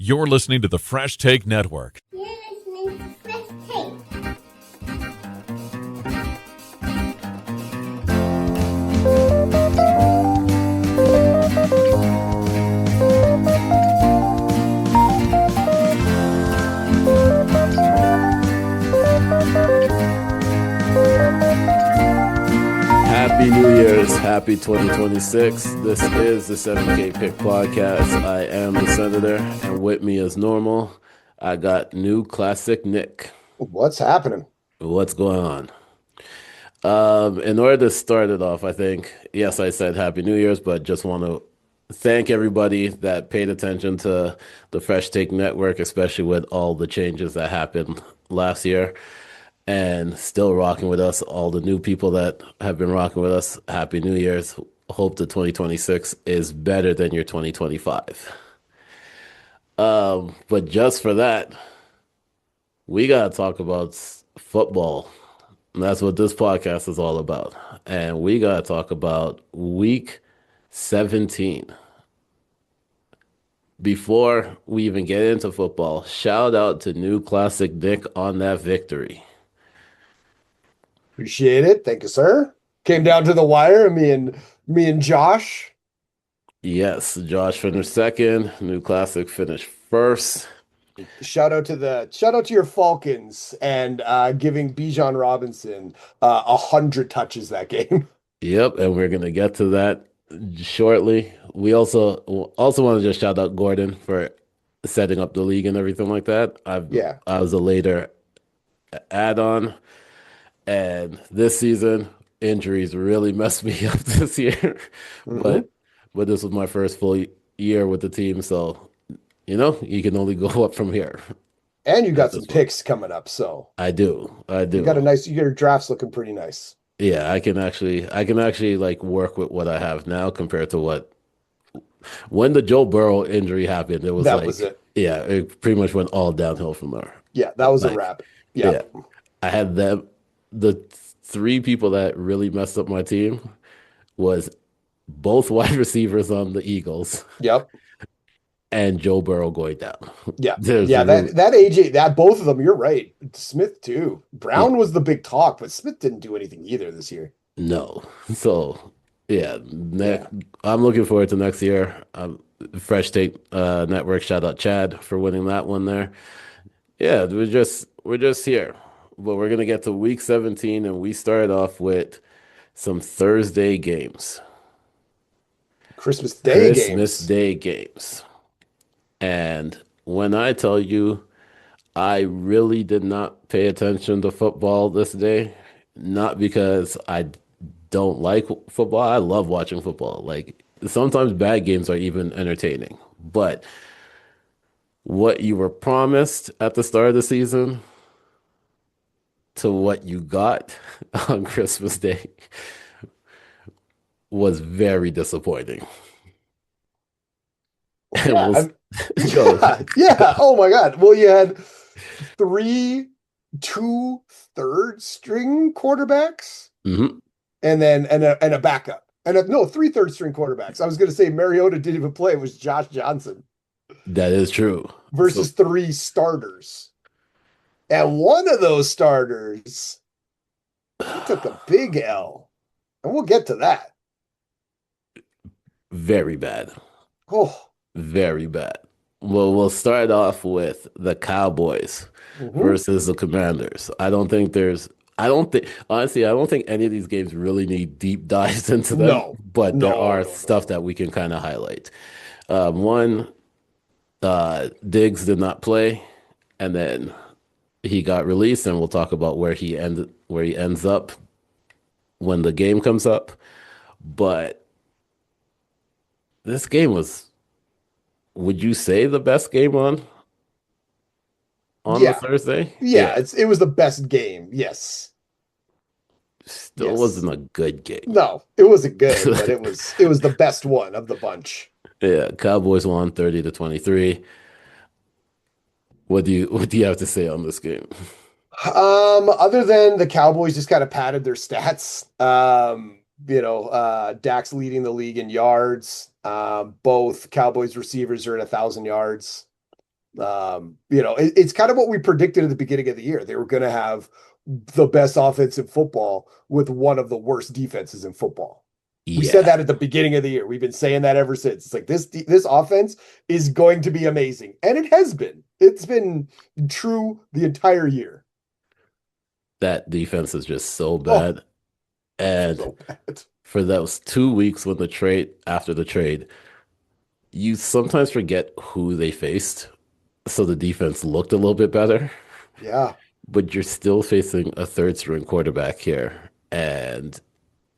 You're listening to the Fresh Take Network. You're listening to Fresh Take. Happy New Year's, happy 2026. This is the 7K Pick Podcast. I am the Senator, and with me as normal, I got new classic Nick. What's happening? What's going on? In order to start it off, I think, yes, I said Happy New Year's, but just want to thank everybody that paid attention to the Fresh Take Network, especially with all the changes that happened last year. And still rocking with us, all the new people that have been rocking with us. Happy New Year's. Hope the 2026 is better than your 2025. But just for that, we got to talk about football. And that's what this podcast is all about. And we got to talk about week 17. Before we even get into football, shout out to new classic Nick on that victory. Appreciate it. Thank you, sir. Came down to the wire. Me and Josh. Yes, Josh finished second. New Classic finished first. Shout out to your Falcons and giving Bijan Robinson 100 touches that game. Yep, and we're gonna get to that shortly. We also want to just shout out Gordon for setting up the league and everything like that. I was a later add-on, and this season injuries really messed me up this year. But this was my first full year with the team, so you can only go up from here. And you got some picks coming up, so I do. You got your draft's looking pretty nice. Yeah, I can actually like work with what I have now compared to when the Joe Burrow injury happened, it was was it. Yeah, it pretty much went all downhill from there. Yeah, that was a wrap. Yeah. I had them. The three people that really messed up my team was both wide receivers on the Eagles. Yep. And Joe Burrow going down. Yeah. That AJ, that both of them, you're right. Smith too. Brown was the big talk, but Smith didn't do anything either this year. No. So I'm looking forward to next year. Fresh Take Network, shout out Chad for winning that one there. Yeah, we're just here. But we're gonna get to week 17, and we start off with some Thursday games. Christmas Day games. And when I tell you, I really did not pay attention to football this day, not because I don't like football. I love watching football. Like, sometimes bad games are even entertaining. But what you were promised at the start of the season to what you got on Christmas Day was very disappointing. Yeah. Oh my God. Well, you had 3 2/3 string quarterbacks, and then a backup, and 3/3 string quarterbacks. I was going to say Mariota didn't even play. It was Josh Johnson. That is true. Versus 3 starters, and one of those starters, he took a big L, and we'll get to that. Very bad. Oh. Very bad. Well, we'll start off with the Cowboys versus the Commanders. Honestly, I don't think any of these games really need deep dives into them. But there are stuff that we can kind of highlight. Diggs did not play, and then he got released, and we'll talk about where he ends up when the game comes up. But this game was, would you say, the best game on the Thursday? Yeah, it was the best game. Yes. Still wasn't a good game. No, it wasn't good, but it was the best one of the bunch. Yeah, Cowboys won 30-23. What do you have to say on this game? Other than the Cowboys just kind of padded their stats. Dak's leading the league in yards. Both Cowboys receivers are at 1,000 yards. It's kind of what we predicted at the beginning of the year. They were going to have the best offense in football with one of the worst defenses in football. We said that at the beginning of the year. We've been saying that ever since. It's like this offense is going to be amazing, and it has been. It's been true the entire year. That defense is just so bad, and so bad. For those 2 weeks after the trade, you sometimes forget who they faced, so the defense looked a little bit better. Yeah, but you're still facing a third string quarterback here, and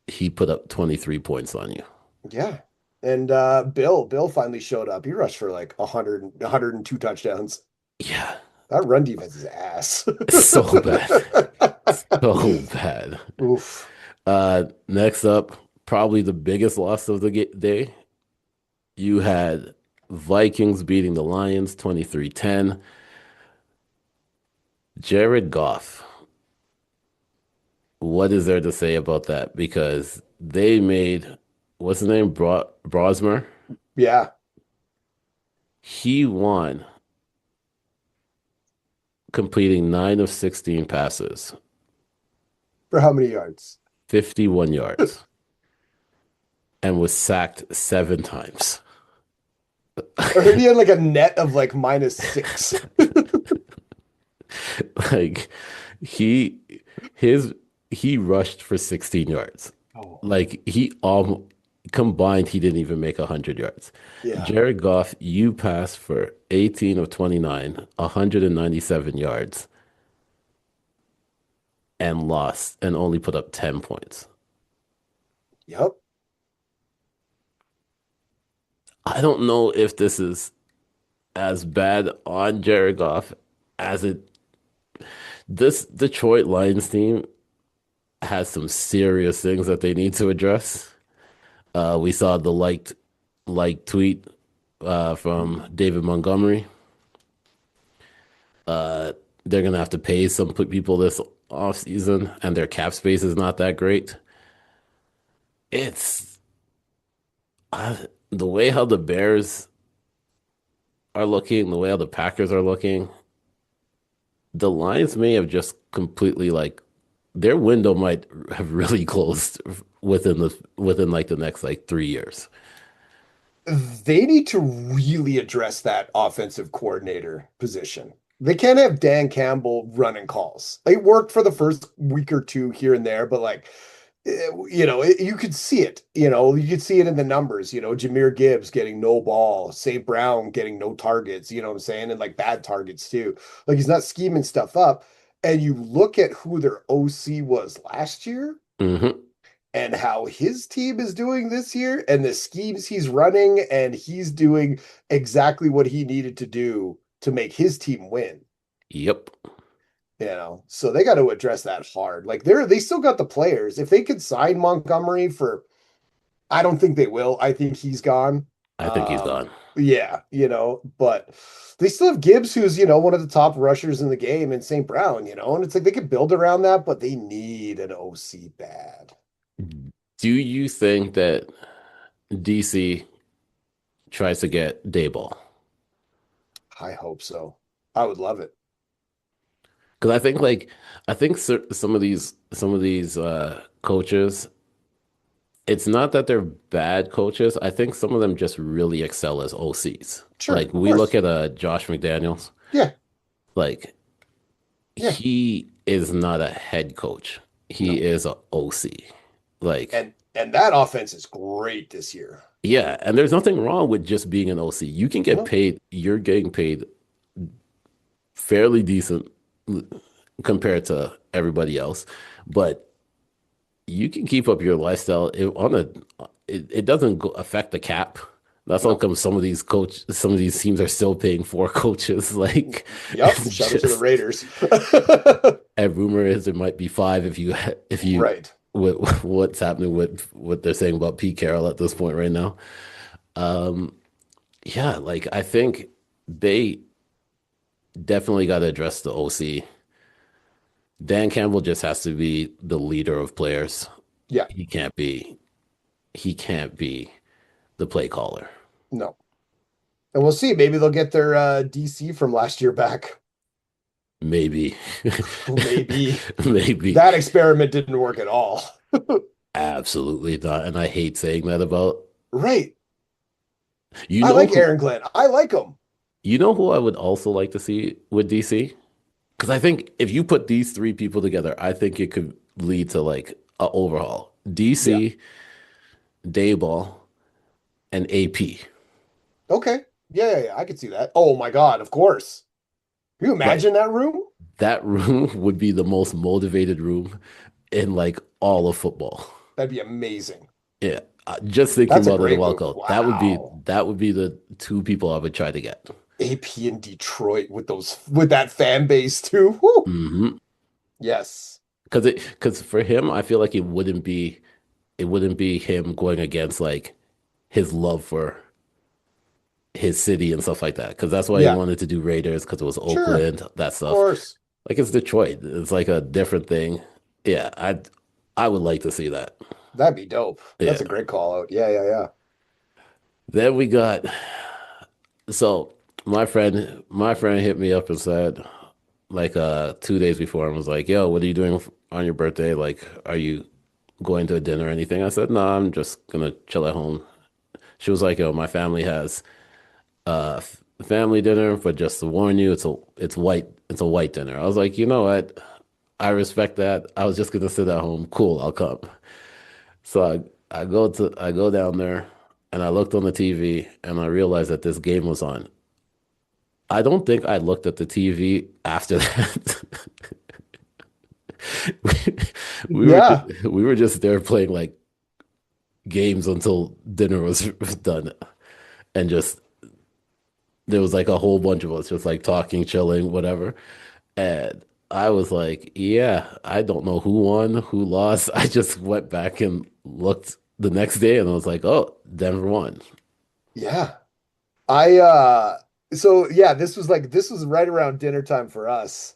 he put up 23 points on you. Yeah. And Bill finally showed up. He rushed for like 102 touchdowns. Yeah. That run defense is ass. It's so bad. So bad. Oof. Next up, probably the biggest loss of the day. You had Vikings beating the Lions 23-10. Jared Goff. What is there to say about that? Because they made, what's his name? Brosmer? Yeah. He won, completing 9 of 16 passes. For how many yards? 51 yards. And was sacked 7 times. I heard he had like a net of like -6. Like he rushed for 16 yards. Oh. Like he combined, he didn't even make 100 yards. Yeah. Jared Goff, you passed for 18 of 29, 197 yards, and lost and only put up 10 points. Yep. I don't know if this is as bad on Jared Goff as this Detroit Lions team has some serious things that they need to address. We saw the liked tweet from David Montgomery. They're gonna have to pay some people this offseason, and their cap space is not that great. It's the way how the Bears are looking, the way how the Packers are looking. The Lions may have just completely their window might have really closed within like the next 3 years. They need to really address that offensive coordinator position. They can't have Dan Campbell running calls. It worked for the first week or two here and there, but you could see it. You could see it in the numbers. Jahmyr Gibbs getting no ball, St. Brown getting no targets. You know what I'm saying, and bad targets too. He's not scheming stuff up. And you look at who their OC was last year, and how his team is doing this year, and the schemes he's running, and he's doing exactly what he needed to do to make his team win. Yep. So they got to address that hard. They still got the players. If they could sign Montgomery I don't think they will. I think he's gone. I think he's gone. Yeah, but they still have Gibbs, who's, one of the top rushers in the game, and St. Brown, and it's they could build around that, but they need an OC bad. Do you think that DC tries to get Daboll? I hope so. I would love it. Because I think some of these coaches, it's not that they're bad coaches. I think some of them just really excel as OCs. Sure, we look at Josh McDaniels. Yeah. He is not a head coach. He is a OC. And that offense is great this year. Yeah, and there's nothing wrong with just being an OC. You can get paid. You're getting paid fairly decent compared to everybody else, but you can keep up your lifestyle it doesn't affect the cap. That's how come some of these teams are still paying 4 coaches. Yep, shout out to the Raiders. And rumor is it might be 5 if you right. With what's happening with what they're saying about Pete Carroll at this point right now. I think they definitely got to address the OC. Dan Campbell just has to be the leader of players. Yeah. He can't be the play caller. No. And we'll see. Maybe they'll get their DC from last year back. Maybe. Maybe. Maybe. That experiment didn't work at all. Absolutely not. And I hate saying that about. Right. You I know like who, Aaron Glenn. I like him. you know who I would also like to see with DC? Because I think if you put these three people together, I think it could lead to like a overhaul. Yeah. DC, Dayball, and AP. Okay. Yeah. I could see that. Oh my God, of course. Can you Like imagine that room? that room would be the most motivated room in like all of football. That'd be amazing. Yeah. Just thinking That's a about it a great while move. ago, Wow. that would be the two people I would try to get. AP in Detroit with that fan base too. Woo. Hmm. Yes. Because for him, I feel like it wouldn't be him going against like his love for his city and stuff like that. Because that's why he Yeah. wanted to do Raiders because it was Sure. Oakland, that Of stuff. course. Like it's Detroit. It's like a different thing. Yeah, I would like to see that. That'd be dope. Yeah. That's a great call out. Yeah. Then we got so my friend hit me up and said like 2 days before and was like, "Yo, what are you doing on your birthday? Like, are you going to a dinner or anything?" I said, "No, I'm just gonna chill at home." She was like, "Yo, my family has family dinner, but just to warn you, it's a white dinner." I was like, "You know what? I respect that. I was just gonna sit at home. Cool, I'll come." So I go down there and I looked on the TV and I realized that this game was on. I don't think I looked at the TV after that. We were Yeah. we were just there playing like games until dinner was done, and just there was like a whole bunch of us just like talking, chilling, whatever. And I was like, yeah, I don't know who won, who lost. I just went back and looked the next day and I was like, oh, Denver won. Yeah. I so yeah, this was right around dinner time for us.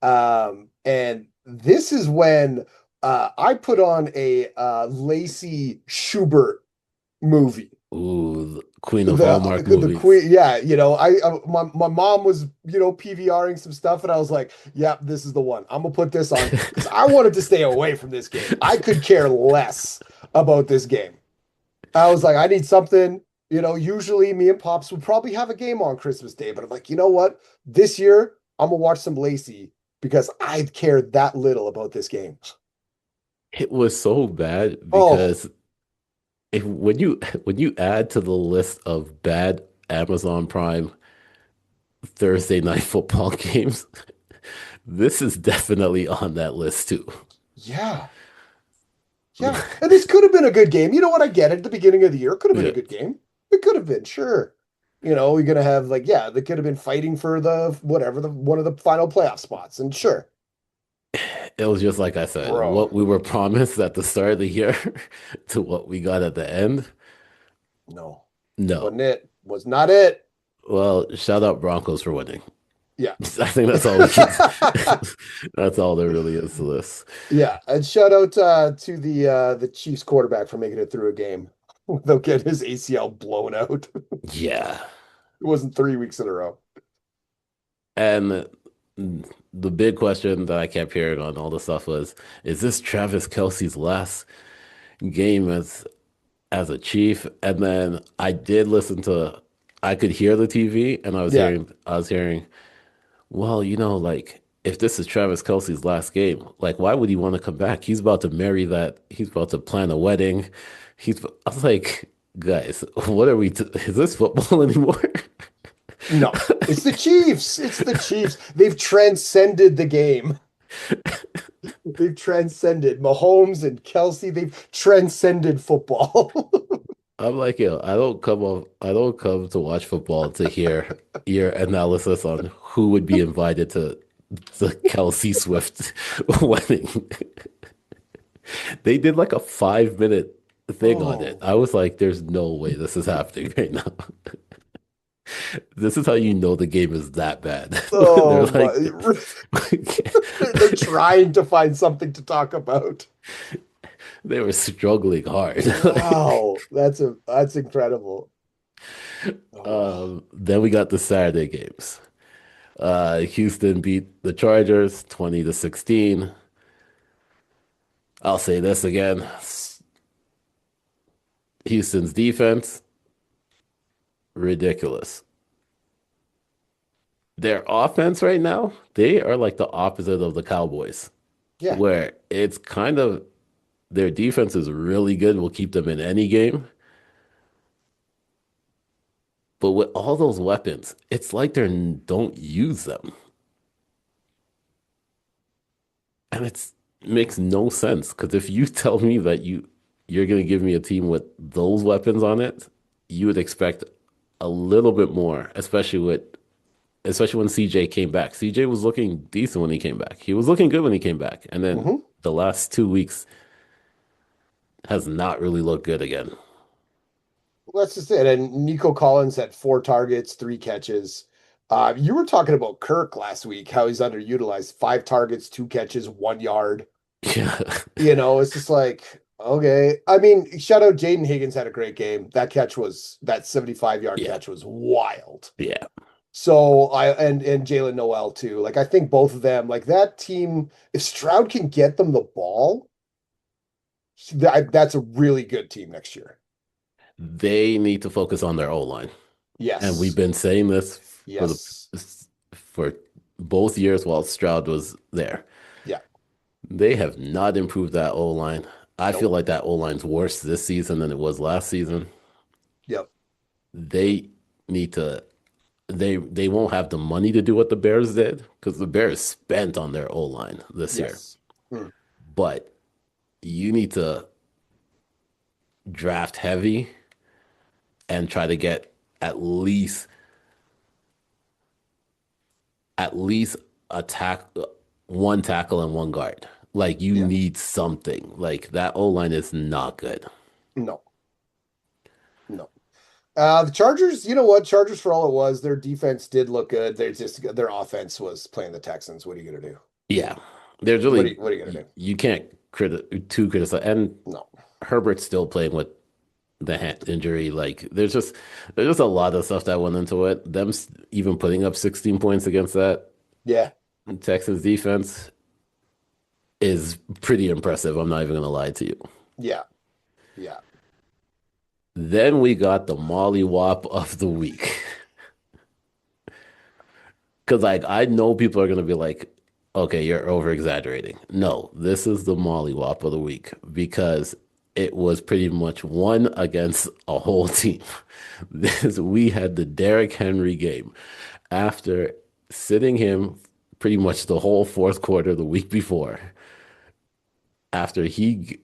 And this is when I put on a Lacey Schubert movie. Ooh, the Queen of Hallmark The movies. queen, yeah, my mom was, PVRing some stuff, and I was like, yeah, this is the one. I'm gonna put this on because I wanted to stay away from this game. I could care less about this game. I was like, I need something. Usually me and Pops would probably have a game on Christmas Day, but I'm like, you know what? This year I'm gonna watch some Lacey because I care that little about this game. It was so bad Oh, because if when you add to the list of bad Amazon Prime Thursday night football games, this is definitely on that list too. yeah. Yeah. And this could have been a good game. You know what? I get it. At the beginning of the year, it could have been a Yeah, good game. It could have been, sure. We're gonna have like, yeah, they could have been fighting for the whatever, the one of the final playoff spots. And sure, it was just like I said, bro. what we were promised at the start of the year to what we got at the end. No, No. wasn't it. Was not it. Well, shout out Broncos for winning. Yeah. I think that's all we can. That's all there really is to this. Yeah. And shout out to the Chiefs quarterback for making it through a game without getting his ACL blown out. It Yeah. wasn't 3 weeks in a row. And the big question that I kept hearing on all the stuff was, is this Travis Kelce's last game as a Chief? And then I could hear the TV and Yeah. I was hearing, well, like if this is Travis Kelce's last game, like why would he want to come back? He's about to plan a wedding. I was like, guys, what are is this football anymore? No, it's the Chiefs. It's the Chiefs. They've transcended the game. They've transcended Mahomes and Kelsey. They've transcended football. I'm like, yo, I don't come to watch football to hear your analysis on who would be invited to the Kelsey Swift wedding. They did like a 5 minute thing on it. Oh, I was like, there's no way this is happening right now. This is how you know the game is that bad. They're oh like, my. They're trying to find something to talk about. they were struggling hard. Wow, that's incredible. Oh, Then we got the Saturday games. Houston beat the Chargers 20-16. I'll say this again. Houston's defense, ridiculous. Their offense right now, they are like the opposite of the Cowboys, yeah. where it's kind of their defense is really good, will keep them in any game. But with all those weapons, it's like they don't use them. And it makes no sense because if you tell me that you're going to give me a team with those weapons on it, you would expect a little bit more, especially when CJ came back. CJ was looking decent when he came back. He was looking good when he came back. And then Hmm. the last 2 weeks has not really looked good again. Well, that's just it. And Nico Collins had 4 targets, 3 catches. You were talking about Kirk last week, how he's underutilized. 5 targets, 2 catches, 1 yard. Yeah. It's just like, okay. I mean, shout out Jaden Higgins had a great game. That 75-yard Yeah. catch was wild. Yeah. So and Jalen Noel too. Like I think both of them, like that team, if Stroud can get them the ball, that's a really good team next year. They need to focus on their O line. Yes. And we've been saying this Yes. for both years while Stroud was there. Yeah. They have not improved that O line. I Nope. feel like that O line's worse this season than it was last season. Yep. They need to they won't have the money to do what the Bears did because the Bears spent on their O line this year. Yes. Hmm. But you need to draft heavy and try to get at least attack one tackle and one guard. Like you Yeah. need something. Like that O line is not good. No. No. The Chargers, you know what? Chargers, for all it was, their defense did look good. Their offense was playing the Texans. What are you gonna do? Yeah, there's What really are you gonna do? you can't too criticize. And No. Herbert's still playing with the hand injury. Like there's just a lot of stuff that went into it. Them even putting up 16 points against that Yeah. Texans defense is pretty impressive. I'm not even gonna lie to you. Yeah. Yeah. Then we got the Molly Wop of the week. Because like I know people are gonna be like, okay, you're over exaggerating. No, this is the Molly Wop of the week because it was pretty much one against a whole team. We had the Derrick Henry game after sitting him pretty much the whole fourth quarter the week before. After he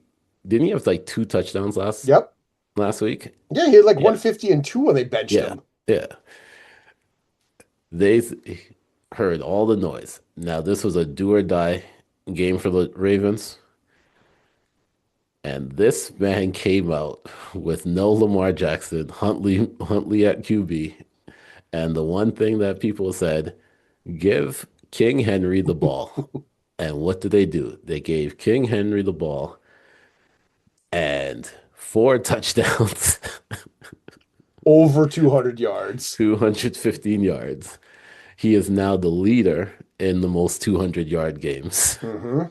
didn't he have like 2 touchdowns Yep. last week? Yeah, he had like Yeah, 150 and two when they benched yeah, him. yeah. They heard all the noise. Now this was a do or die game for the Ravens. And this man came out with no Lamar Jackson, Huntley at QB. And the one thing that people said, give King Henry the ball. And what did they do? They gave King Henry the ball and 4 touchdowns, Over 200 yards. 215 yards. He is now the leader in the most 200-yard games. Hmm.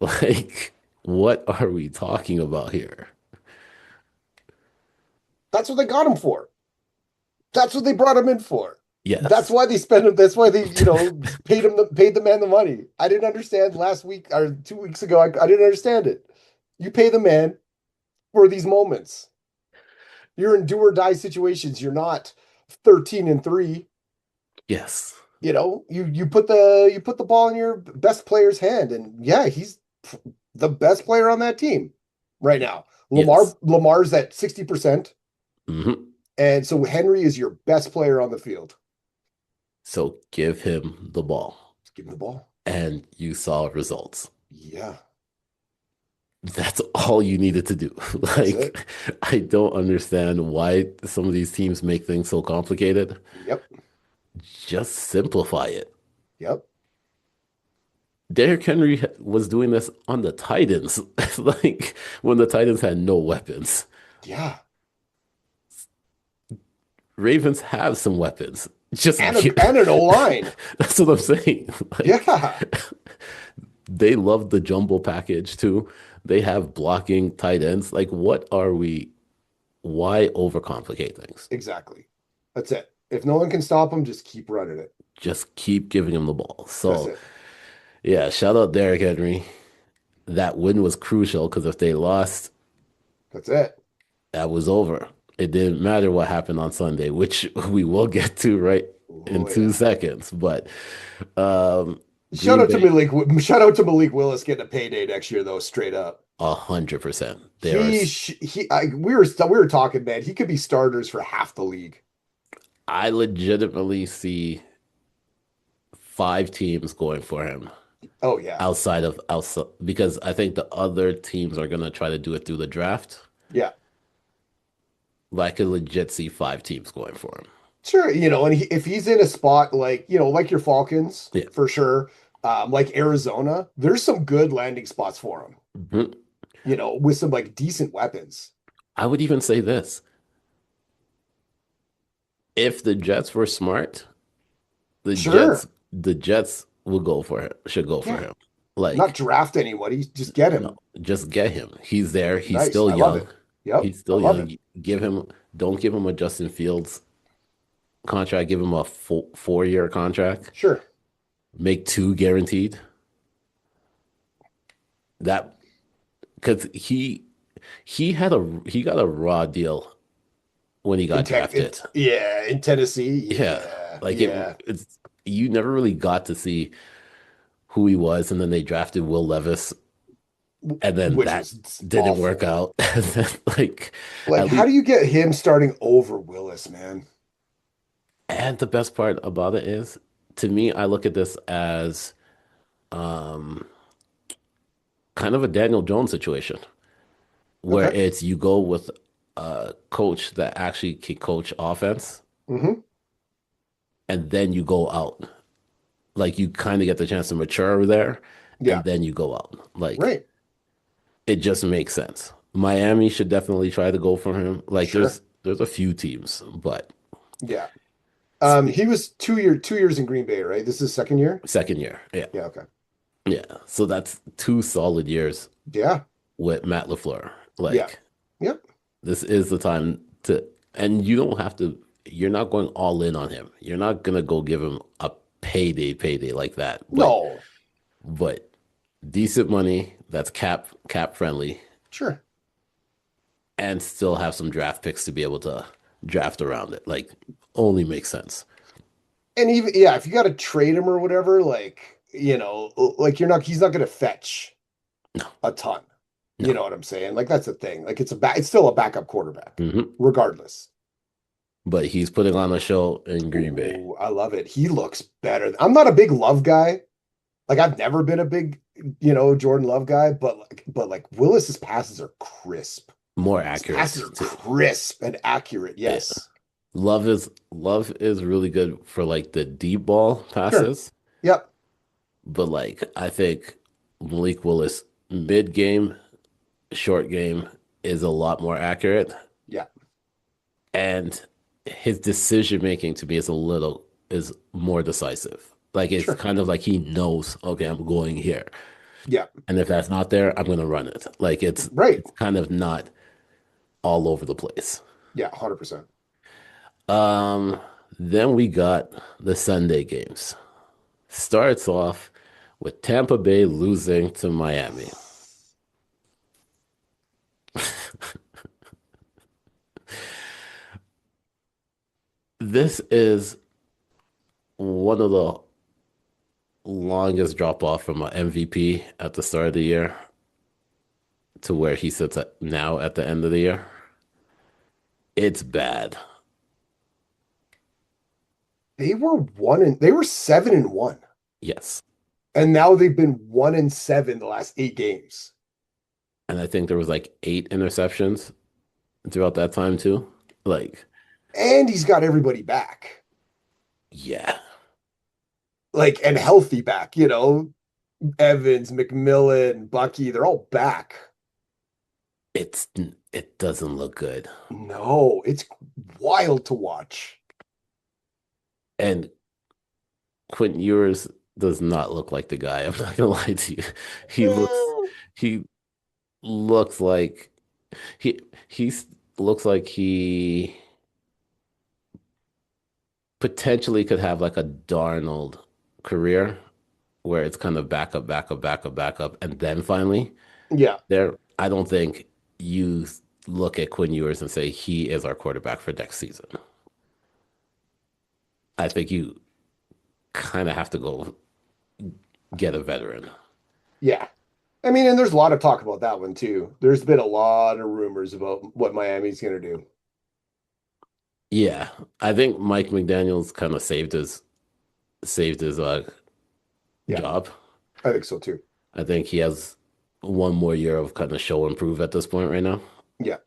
Like, what are we talking about here? That's what they got him for. That's what they brought him in for. That's Yes. why they spent him. That's why they, paid the man the money. I didn't understand last week or 2 weeks ago. I didn't understand it. You pay the man for these moments. You're in do or die situations. You're not 13-3. Yes. You put the ball in your best player's hand, and yeah, he's the best player on that team right now. Yes. Lamar's at 60%, Hmm. and so Henry is your best player on the field. So give him the ball. Just give him the ball. And you saw results. Yeah, That's all you needed to do. that's Like, it. I don't understand why some of these teams make things so complicated. Yep, Just simplify it. yep. Derrick Henry was doing this on the Titans, like when the Titans had no weapons. Yeah, Ravens have some weapons. Just and an O-line. That's what I'm saying. Like, Yeah, they love the jumble package too. They have blocking tight ends. Like, what are we? Why overcomplicate things? exactly. That's it. If no one can stop them, just keep running it. Just keep giving him the ball. That's So, it. yeah, shout out Derrick Henry. That win was crucial because if they lost, That's it. that was over. It didn't matter what happened on Sunday, which we will get to right in Oh, 2 seconds. But shout Green out to Bay, Malik. Shout out to Malik Willis getting a payday next year, though. Straight up, 100%. They are. we were talking, man. He could be starters for half the league. I legitimately see 5 teams going for him Oh yeah, outside because I think the other teams are gonna try to do it through the draft. yeah, But I could legit see 5 teams going for him. sure. And if he's in a spot like like your Falcons, Yeah. for sure. Like Arizona, there's some good landing spots for him. Mhm. With some like decent weapons. I would even say this. If the Jets were smart, the Sure. Jets will go for him, should go for Yeah. him. Like, Not draft anybody, just get him. no, just get him. He's there. He's Nice. still I love young. it. Yep. He's I still love young. it. Don't give him a Justin Fields contract. Give him a 4-year contract. Sure. Make 2 guaranteed. That because he got a raw deal when he got drafted. Yeah, in Tennessee. Yeah, like yeah. it's you never really got to see who he was, and then they drafted Will Levis, and then Which that was didn't awful. work out. And then, like How do you get him starting over Willis, man? and the best part about it is, to me, I look at this as um kind of a Daniel Jones situation, where Okay. it's you go with a coach that actually can coach offense, Mm-hmm. and then you go out. Like you kind of get the chance to mature over there, Yeah. and then you go out. Like Right. it just makes sense. Miami should definitely try to go for him. Like Sure. there's a few teams, but Yeah. He was 2 years in Green Bay, right? This is his second year? second year. Yeah. Yeah, okay. Yeah. So that's 2 solid years Yeah. with Matt LaFleur. Yeah. Like Yep. this is the time to, and you don't have to, you're not going all in on him. You're not gonna go give him a payday like that. No. But decent money that's cap friendly Sure. and still have some draft picks to be able to draft around it. Like only makes sense. And even yeah, if you got to trade him or whatever, like he's not going to fetch No. a ton. No. You know what I'm saying? Like that's the thing. Like it's still a backup quarterback, Mhm. regardless. But he's putting on a show in Green Bay. Ooh, I love it. He looks better. I'm not a big Love guy. Like I've never been a big, Jordan Love guy, but Willis's passes are crisp. More His accurate passes are too. crisp and accurate. Yes. Love is really good for like the deep ball passes. Yep. But like I think Malik Willis mid game, short game is a lot more accurate. Yeah. And his decision making to me is more decisive. Like it's Sure. kind of like he knows, okay, I'm going here. Yeah. And if that's not there, I'm gonna run it. Like Right. it's kind of not all over the place. Yeah. 100%. Then we got the Sunday games. Starts off with Tampa Bay losing to Miami. This is one of the longest drop off from an MVP at the start of the year to where he sits at now at the end of the year. It's bad. They were 7-1. Yes. And now they've been 1-7 the last 8 games. And I think there was like 8 interceptions throughout that time too. Like, And he's got everybody back. yeah. And healthy back, Evans, McMillan, Bucky, they're all back. it doesn't look good. No, it's wild to watch. And Quentin Ewers does not look like the guy. I'm not gonna lie to you. He looks Eh, he looks like he he's looks like he potentially could have like a Darnold career where it's kind of back up, back up, back up, back up, and then finally yeah, there. I don't think you look at Quinn Ewers and say he is our quarterback for next season. I think you kind of have to go get a veteran. yeah. I mean, and there's a lot of talk about that one too. There's been a lot of rumors about what Miami's going to do. Yeah, I think Mike McDaniel's kind of saved his Yeah, job. I think so too. I think he has one more year of kind of show and prove at this point right now. Yeah.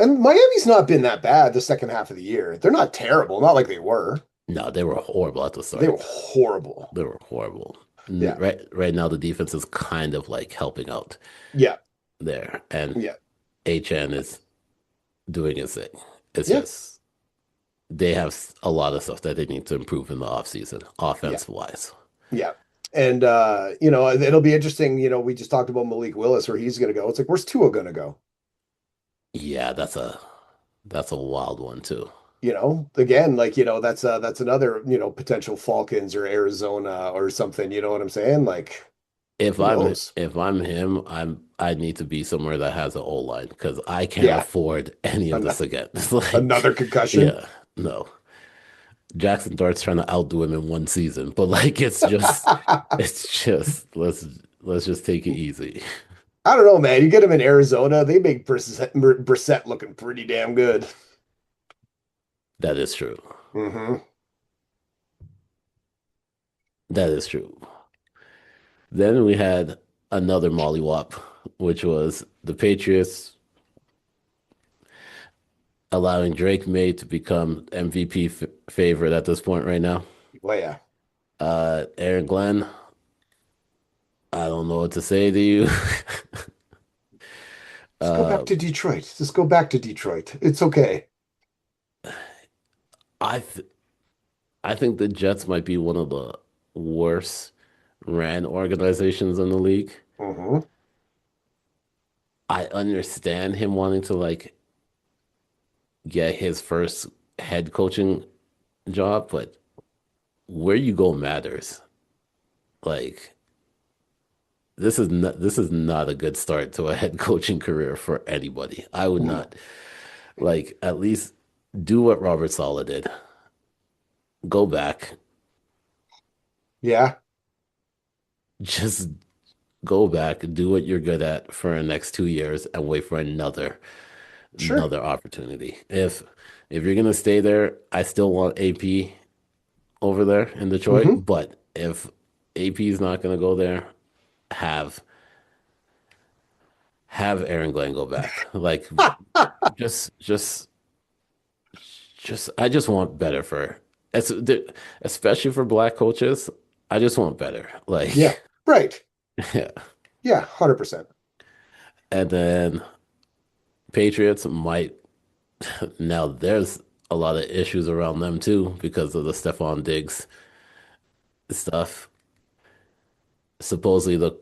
And Miami's not been that bad the second half of the year. They're not terrible, not like they were. No, they were horrible at the They start. were horrible. They were horrible. Yeah. Right now the defense is kind of like helping out Yeah. there, and Yeah. HN is doing his thing. It's Yeah. just they have a lot of stuff that they need to improve in the offseason, Yeah. offense wise. Yeah. And it'll be interesting. We just talked about Malik Willis, where he's gonna go. It's like, where's Tua gonna go? Yeah, that's a wild one too. Again, that's another, potential Falcons or Arizona or something. You know what I'm saying? Like, If who I'm knows? if I'm him, I need to be somewhere that has an O line because I can't Yeah. afford any of An- this again. It's like, Another concussion. yeah, no. Jackson Dart's trying to outdo him in one season, but like it's just let's just take it easy. I don't know, man. You get him in Arizona, they make Brissett looking pretty damn good. That is true. Hmm. That is true. Then we had another mollywop, which was the Patriots allowing Drake May to become MVP favorite at this point right now. Well, yeah. Aaron Glenn, I don't know what to say to you. Just go uh, back to Detroit. Just go back to Detroit. It's okay. I th I think the Jets might be one of the worst ran organizations in the league. Hmm. I understand him wanting to like get his first head coaching job, but where you go matters. Like this is not a good start to a head coaching career for anybody. I would not like at least do what Robert Saleh did. Go back, Yeah, just go back, do what you're good at for the next 2 years and wait for sure. another opportunity. If you're gonna stay there, I still want AP over there in Hmm. Detroit, but if AP is not gonna go there, have have Aaron Glenn go back. Like just just I just want better for es- especially for black coaches. I just want better. Yeah, Like right. yeah. Yeah, 100%. And then Patriots might now there's a lot of issues around them too because of the Stephon Diggs stuff. Supposedly the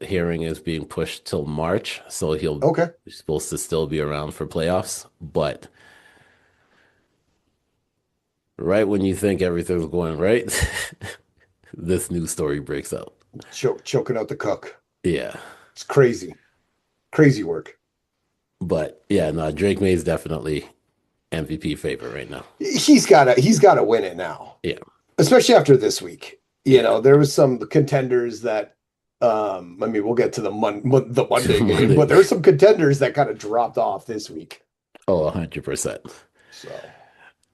hearing is being pushed till March, so he'll Okay. he's supposed to still be around for playoffs. But right when you think everything's going right, this news story breaks out. Choking out the cook. Yeah. It's crazy. Crazy work. But yeah, no, Drake May is definitely MVP favorite right now. He's gotta win it now. Yeah. Especially after this week. Yeah. There was some contenders that I mean, we'll get to the Monday game, but there were some contenders that kind of dropped off this week. Oh, 100%.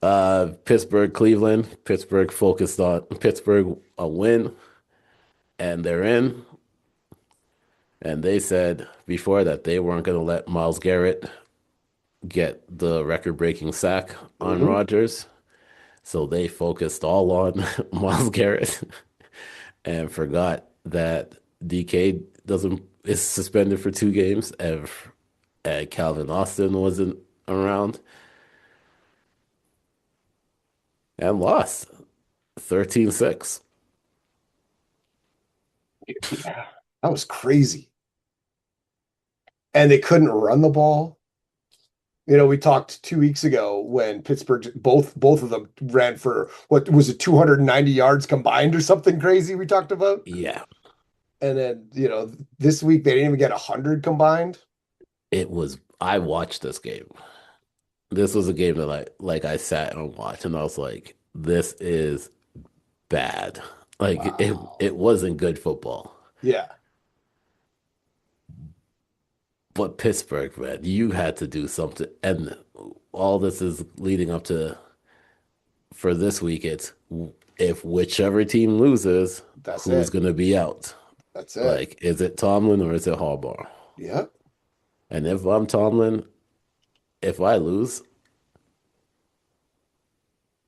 So, Pittsburgh, Cleveland. Pittsburgh focused on Pittsburgh a win, and they're in. And they said before that they weren't going to let Miles Garrett get the record-breaking sack on mhm. Rodgers. So they focused all on Miles Garrett and forgot that DK doesn't is suspended for 2 games, and Calvin Austin wasn't around and lost 13-6. Yeah, that was crazy. And they couldn't run the ball. We talked 2 weeks ago when Pittsburgh, both of them ran for, what was it, 290 yards combined or something crazy we talked about. Yeah, And then, this week they didn't even get 100 combined. I watched this game. This was a game that I sat and watched, and I was like, this is bad. Like Wow. it wasn't good football. Yeah. But Pittsburgh, man, you had to do something. And all this is leading up to, for this week, it's if whichever team loses, That's who's it. going to be out? That's it. Like, is it Tomlin or is it Harbaugh? Yep. And if I'm Tomlin, if I lose,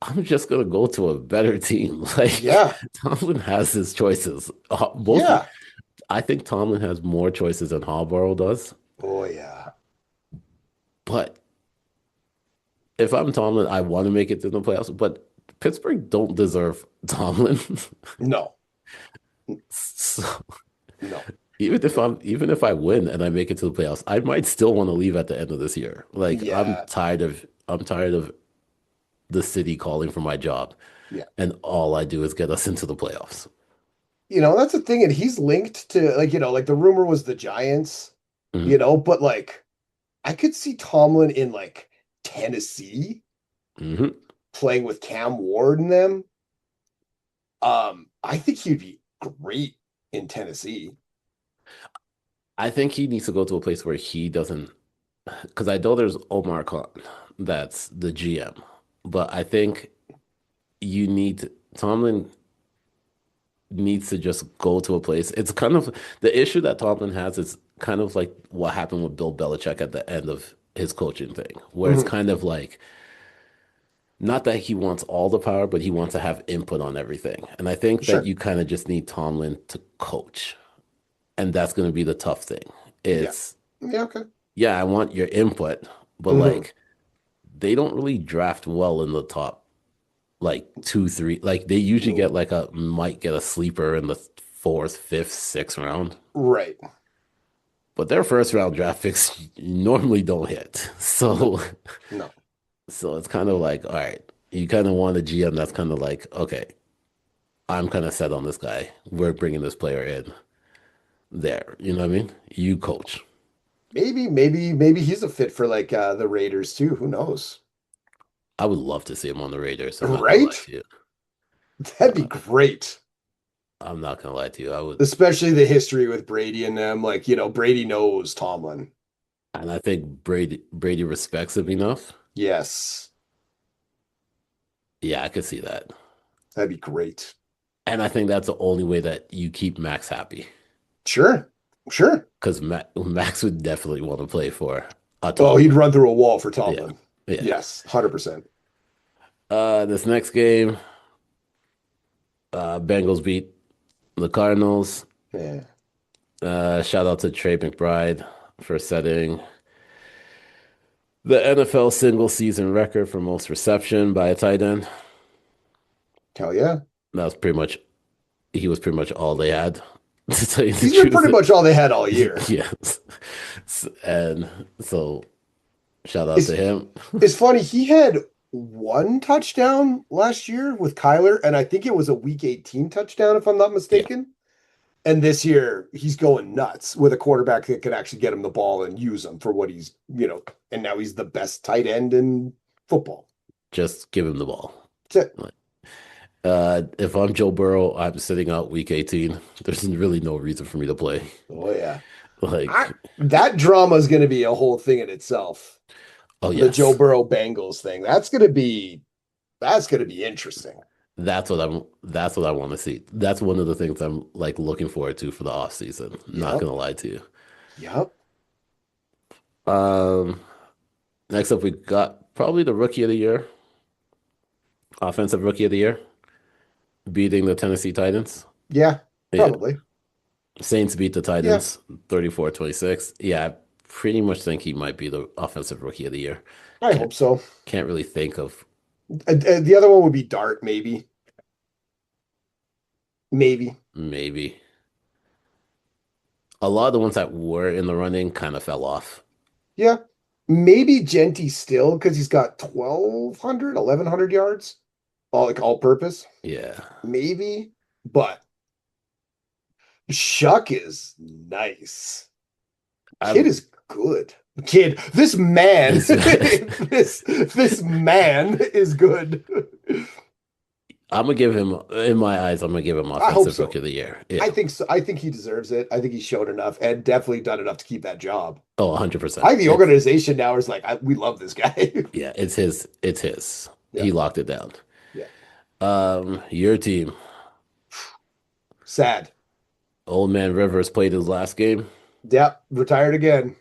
I'm just going to go to a better team. Like, Yeah. Tomlin has his choices. Yeah. I think Tomlin has more choices than Harbaugh does. Oh, yeah. But if I'm Tomlin, I want to make it to the playoffs. But Pittsburgh don't deserve Tomlin. No. So No. even if I win and I make it to the playoffs, I might still want to leave at the end of this year. Like Yeah. I'm tired of the city calling for my job, Yeah. and all I do is get us into the playoffs. That's the thing. And he's linked to, like the rumor was the Giants, Mhm. but like I could see Tomlin in like Tennessee Mhm. playing with Cam Ward and them. I think he'd be great in Tennessee. I think he needs to go to a place where he doesn't, because I know there's Omar Khan, that's the GM, but I think Tomlin needs to just go to a place. It's kind of the issue that Tomlin has is kind of like what happened with Bill Belichick at the end of his coaching thing, where it's Mhm. kind of like not that he wants all the power, but he wants to have input on everything. And I think that Sure. you kind of just need Tomlin to coach, and that's going to be the tough thing. Yeah. It's Yeah. Okay. yeah, I want your input, but Mhm. like they don't really draft well in the top like 2, 3. Like they usually No. might get a sleeper in the fourth, fifth, sixth round, Right. but their first round draft picks normally don't hit. No. So No. so it's kind of like, all right, you kind of want a GM that's kind of like, okay, I'm kind of set on this guy. We're bringing this player in there. You know what I mean? You coach. Maybe he's a fit for like the Raiders too. Who knows? I would love to see him on the Raiders. I'm not gonna lie Right? to you. That'd be great. I'm not gonna lie to you. I would, Especially the history with Brady and them. Like, Brady knows Tomlin. and I think Brady respects him enough. Yes. Yeah, I could see that. That'd be great. And I think that's the only way that you keep Max happy. Sure. Sure. Because Max would definitely want to play for a Oh, Tomlin. he'd run through a wall for Yeah, Tomlin. yeah. Yes, 100%. This next game, Bengals beat the Cardinals. Yeah. Shout out to Trey McBride for setting the NFL single season record for most reception by a tight end. Hell yeah. That was pretty much He was pretty much all they had, to tell you the He's been truth. pretty much all they had all year. Yes. And so shout out to him. It's funny, he had one touchdown last year with Kyler, and I think it was a week 18 touchdown, if I'm not Yeah. mistaken. And this year, he's going nuts with a quarterback that could actually get him the ball and use him for what and now he's the best tight end in football. Just give him the ball. That's it. If I'm Joe Burrow, I'm sitting out week 18. There's really no reason for me to play. Oh, yeah. Like, That drama is going to be a whole thing in itself. oh The yes, Joe Burrow Bengals thing. That's going to be interesting. that's what I want to see. That's one of the things I'm like looking forward to for the off season. Not Yep. gonna lie to you. Yep. Next up we got probably the rookie of the year, offensive rookie of the year, beating the Tennessee Titans. Yeah, Yeah, probably. Saints beat the Yeah, Titans 34-26. Yeah, I pretty much think he might be the offensive rookie of the year. I Can't hope so. can't really think of The other one would be Dart, maybe. Maybe. maybe. A lot of the ones that were in the running kind of fell off. Yeah. Maybe Genty still because he's got 1,200, 1,100 yards, all purpose. Yeah. Maybe, but Shuck is nice. Kid is good. Kid, this man, this man is good. I'm gonna give him, in my eyes, I'm gonna give him I hope offensive so. rookie of the year. Yeah. I think so. I think he deserves it. I think he showed enough and definitely done enough to keep that job. Oh, 100%. I think the organization now is like, we love this guy. Yeah, it's his. It's his. Yeah. He locked it down. Yeah. Your team. Sad. Old Man Rivers played his last game. Yep. Retired again.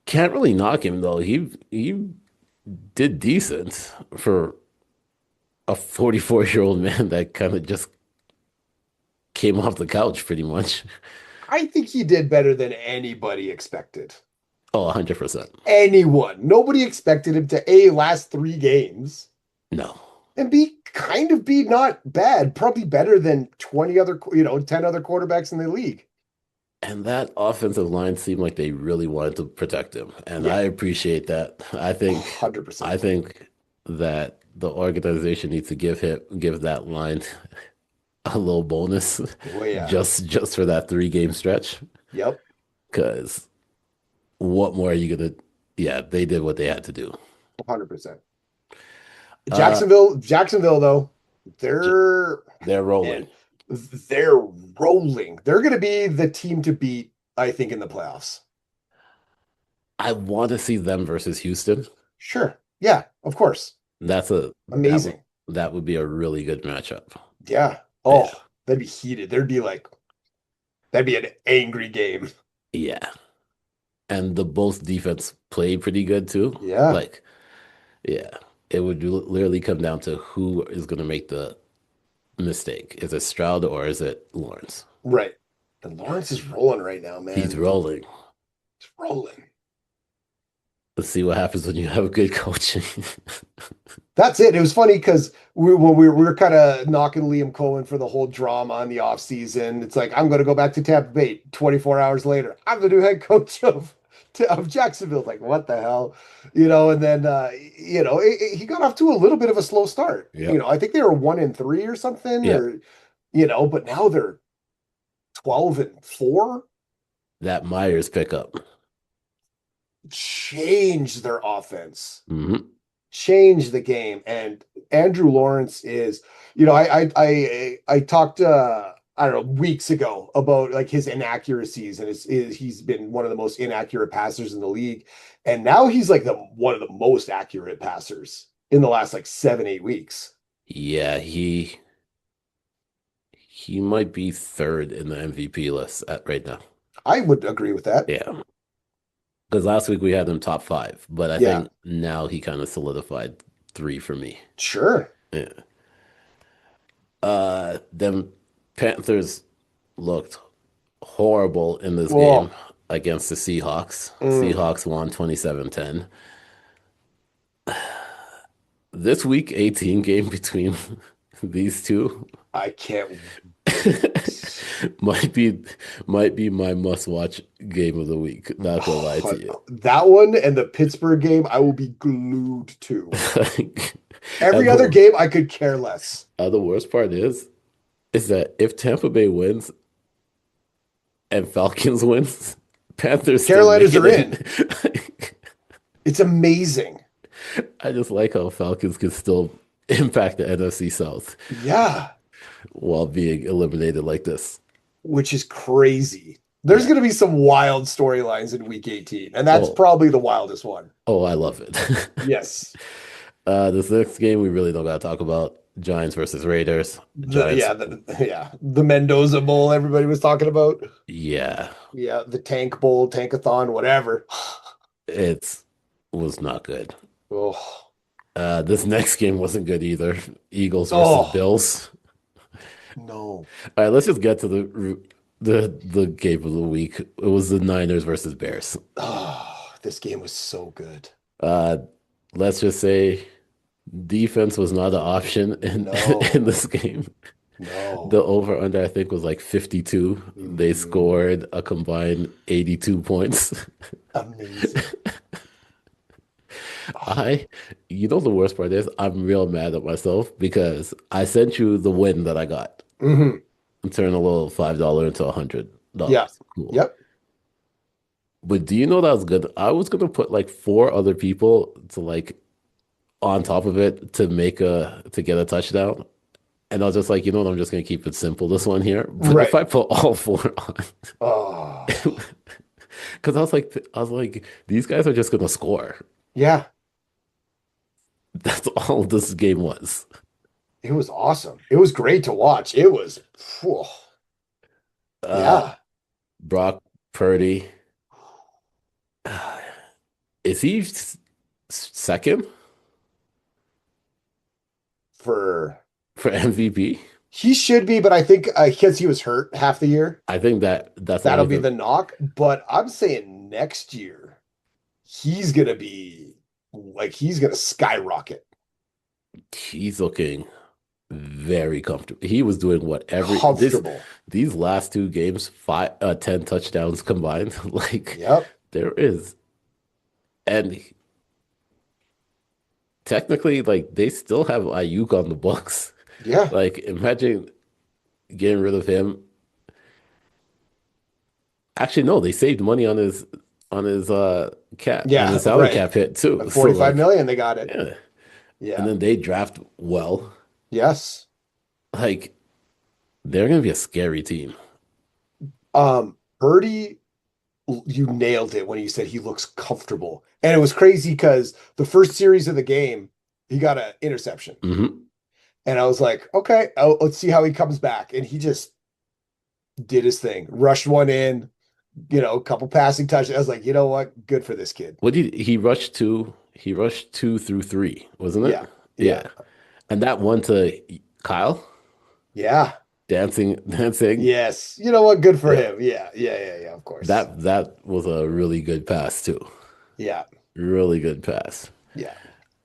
Can't really knock him though. He did decent for a 44-year-old man that kind of just came off the couch pretty much. I think he did better than anybody expected. Oh, 100%. Anyone. Nobody expected him to A, last 3 games. No. And B, kind of be not bad. Probably better than 10 other quarterbacks in the league. And that offensive line seemed like they really wanted to protect him. And I appreciate that. I think 100%. I think that the organization needs to give that line a little bonus just for that 3-game stretch. Yep. Because what more are you gonna? Yeah, they did what they had to do. 100%. Jacksonville though, they're rolling. They're rolling. They're going to be the team to beat, I think, in the playoffs. I want to see them versus Houston. Sure. Yeah, of course. That's amazing. That would be a really good matchup. Yeah. Oh, that'd be heated. That'd be an angry game. Yeah. And the both defense played pretty good too. Yeah. It would literally come down to who is going to make the mistake. Is it Stroud or is it Lawrence? Right. And Lawrence is rolling right now, man. He's rolling. He's rolling. Let's see what happens when you have good coaching. That's it. It was funny because we were kind of knocking Liam Cohen for the whole drama on the offseason. It's like, I'm going to go back to Tampa Bay 24 hours later. I'm the new head coach of Jacksonville. Like, what the hell? And then, he got off to a little bit of a slow start. Yep. I think they were 1-3 or something, but now they're 12-4. That Myers pickup changed their offense, mm-hmm. changed the game. And Andrew Lawrence is, I talked, I don't know, weeks ago about like his inaccuracies, and he's been one of the most inaccurate passers in the league. And now he's like one of the most accurate passers in the last like 7-8 weeks. Yeah, he might be third in the MVP list right now. I would agree with that. Yeah. Because last week we had him top 5, but I think now he kind of solidified 3 for me. Sure. Yeah. Them Panthers looked horrible in this game against the Seahawks. Seahawks won 27-10. This week 18 game between these two, I can't. might be my must-watch game of the week. Not gonna lie to you. That one and the Pittsburgh game, I will be glued to. Every other game, I could care less. The worst part is that if Tampa Bay wins and Falcons wins, Panthers Carolinas are in. It's amazing. I just like how Falcons can still impact the NFC South. Yeah. While being eliminated like this. Which is crazy. There's going to be some wild storylines in week 18, and that's probably the wildest one. Oh, I love it. Yes. This next game we really don't got to talk about. Giants versus Raiders. The Mendoza Bowl everybody was talking about. Yeah. Yeah, the Tank Bowl, Tankathon, whatever. It was not good. Oh. This next game wasn't good either. Eagles versus Bills. No. All right, let's just get to the game of the week. It was the Niners versus Bears. Oh, this game was so good. Uh, let's just say defense was not an option in No. in this game. The No. over under I think was like 52. They Mhm. scored a combined 82 points. Amazing. I, you know, the worst part is I'm real mad at myself because I sent you the win that I got Hmm. and turned a little $5 into Yeah. $100. Cool. Yep. But do you know that was good? I was gonna put like four other people to like on top of it to get a touchdown. And I was just like, you know what, I'm just gonna keep it simple this one here. But if Right. I put all four on, Oh, because I was like, these guys are just gonna score. yeah. That's all this game was. It was awesome. It was great to watch. It was, phew, Uh, yeah. Brock Purdy, is he second For for MVP? he should be, but I think because he was hurt half the year, I think that's not that'll be even. the knock. But I'm saying next year, he's gonna be like he's gonna skyrocket. He's looking very comfortable. He was doing what Comfortable. these last two games, 10 touchdowns combined. Like Yep. there is, and technically, like they still have Ayuk on the books. Yeah. Like imagine getting rid of him. Actually, no, they saved money on his Yeah. salary Right. cap hit too. At So 45 like, million, they got it. yeah. And Yeah. then they draft well. Yes. Like they're gonna be a scary team. Purdy, you nailed it when you said he looks comfortable. And it was crazy because the first series of the game, he got an interception. Hmm. And I was like, okay, let's see how he comes back. And he just did his thing, rushed one in, a couple passing touches. I was like, you know what? Good for this kid. What did he rushed two? He rushed two through three, wasn't it? Yeah. Yeah. Yeah. And that one to Kyle Yeah. dancing. Yes. You know what? Good for Yeah. him. Yeah. Yeah. Yeah. Yeah. Of course. That was a really good pass too. Yeah. Really good pass. Yeah.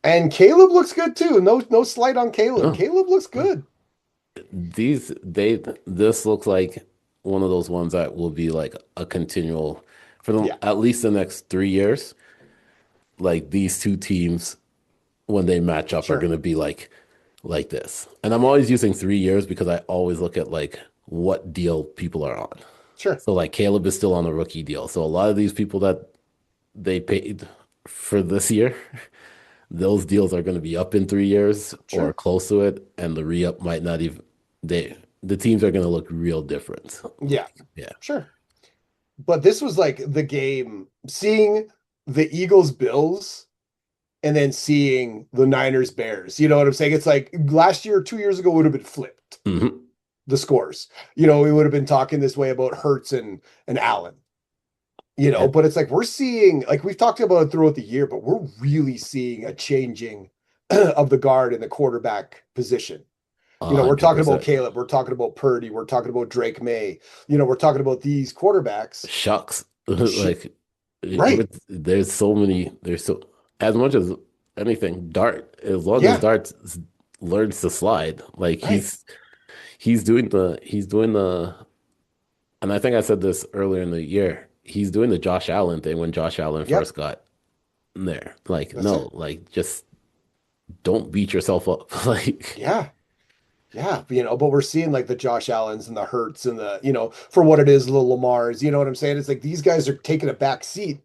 And Caleb looks good too. No slight on Caleb. No, Caleb looks good. this looks like one of those ones that will be like a continual for them Yeah. at least the next 3 years. Like these two teams, when they match up, are Sure. going to be like this. And I'm always using 3 years because I always look at like what deal people are on. Sure. So like Caleb is still on a rookie deal. So a lot of these people that they paid for this year, those deals are going to be up in 3 years or Sure. close to it, and the re-up might not even the teams are going to look real different. Yeah. Yeah. Sure. But this was like the game, seeing the Eagles Bills and then seeing the Niners Bears. You know what I'm saying? It's like last year, 2 years ago would have been flipped, Hmm. the scores. We would have been talking this way about Hurts and Allen. And But it's like we're seeing, like we've talked about it throughout the year, but we're really seeing a changing of the guard in the quarterback position. We're talking about 100%. Caleb, we're talking about Purdy, we're talking about Drake May, we're talking about these quarterbacks. Shucks. Sh- Like Right. there's so many there's so as much as anything Dart as long as Yeah. Dart learns to slide like Right. he's doing the and I think I said this earlier in the year he's doing the Josh Allen thing when Josh Allen Yep. first got there like That's it. no like just don't beat yourself up like Yeah. Yeah. But we're seeing like the Josh Allens and the Hurts and for what it is, the Lamars, you know what I'm saying? It's like these guys are taking a back seat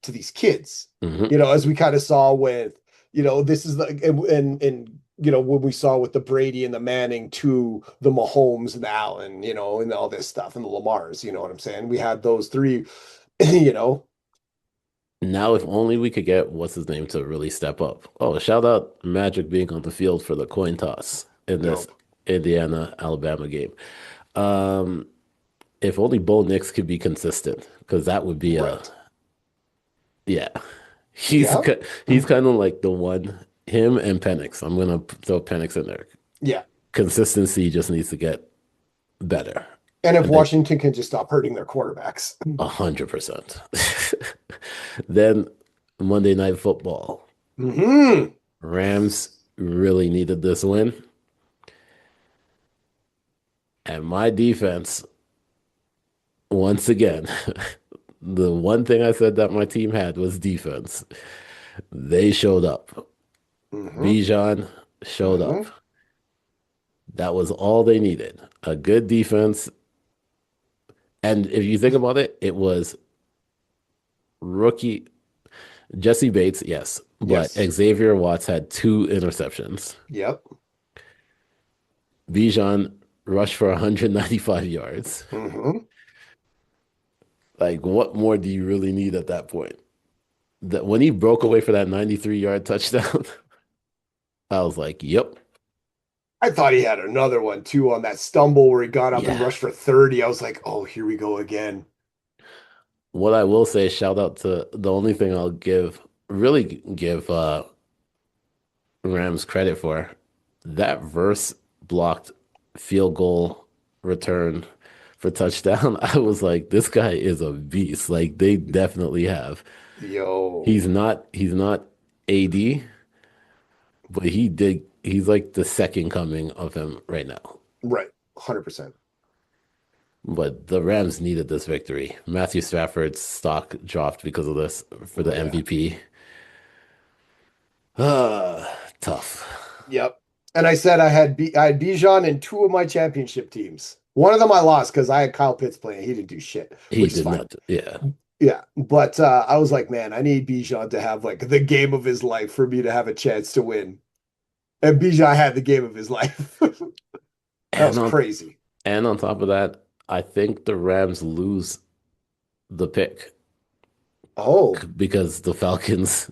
to these kids, Mhm. as we kind of saw with, this is like, when we saw with the Brady and the Manning to the Mahomes and the Allen, and all this stuff and the Lamars, you know what I'm saying? We had those three, you know, Now, if only we could get what's his name to really step up. Oh, shout out Magic being on the field for the coin toss in this dope. Indiana Alabama game. Um, if only Bo Nix could be consistent, because that would be Right. yeah. He's Yeah. he's kind of like the one, him and Penix. I'm gonna throw Penix in there. Yeah. Consistency just needs to get better. And if And Washington can just stop hurting their quarterbacks. 100%. Then Monday Night Football. Mm-hmm. Rams really needed this win. And my defense, once again, the one thing I said that my team had was defense. They showed up. Mm-hmm. Bijan showed up. That was all they needed. A good defense. And if you think about it, it was rookie Jesse Bates, yes. But Xavier Watts had 2 interceptions. Yep. Bijan rushed for 195 yards. Mm-hmm. Like, what more do you really need at that point? That when he broke away for that 93-yard touchdown, I was like, yep. I thought he had another one too on that stumble where he got up and rushed for 30. I was like, oh, here we go again. What I will say, shout out to the only thing I'll really give Rams credit for, that verse blocked field goal return for touchdown. I was like, this guy is a beast. Like, they definitely have. Yo. He's not AD, but he's like the second coming of him right now. Right. 100%. But the Rams needed this victory. Matthew Stafford's stock dropped because of this for the MVP. Tough. Yep. And I said I had Bijan in 2 of my championship teams. One of them I lost because I had Kyle Pitts playing. He didn't do shit. He did not. Yeah. Yeah. But I was like, man, I need Bijan to have like the game of his life for me to have a chance to win. And Bijan had the game of his life. That was crazy. And on top of that, I think the Rams lose the pick. Oh. Because the Falcons,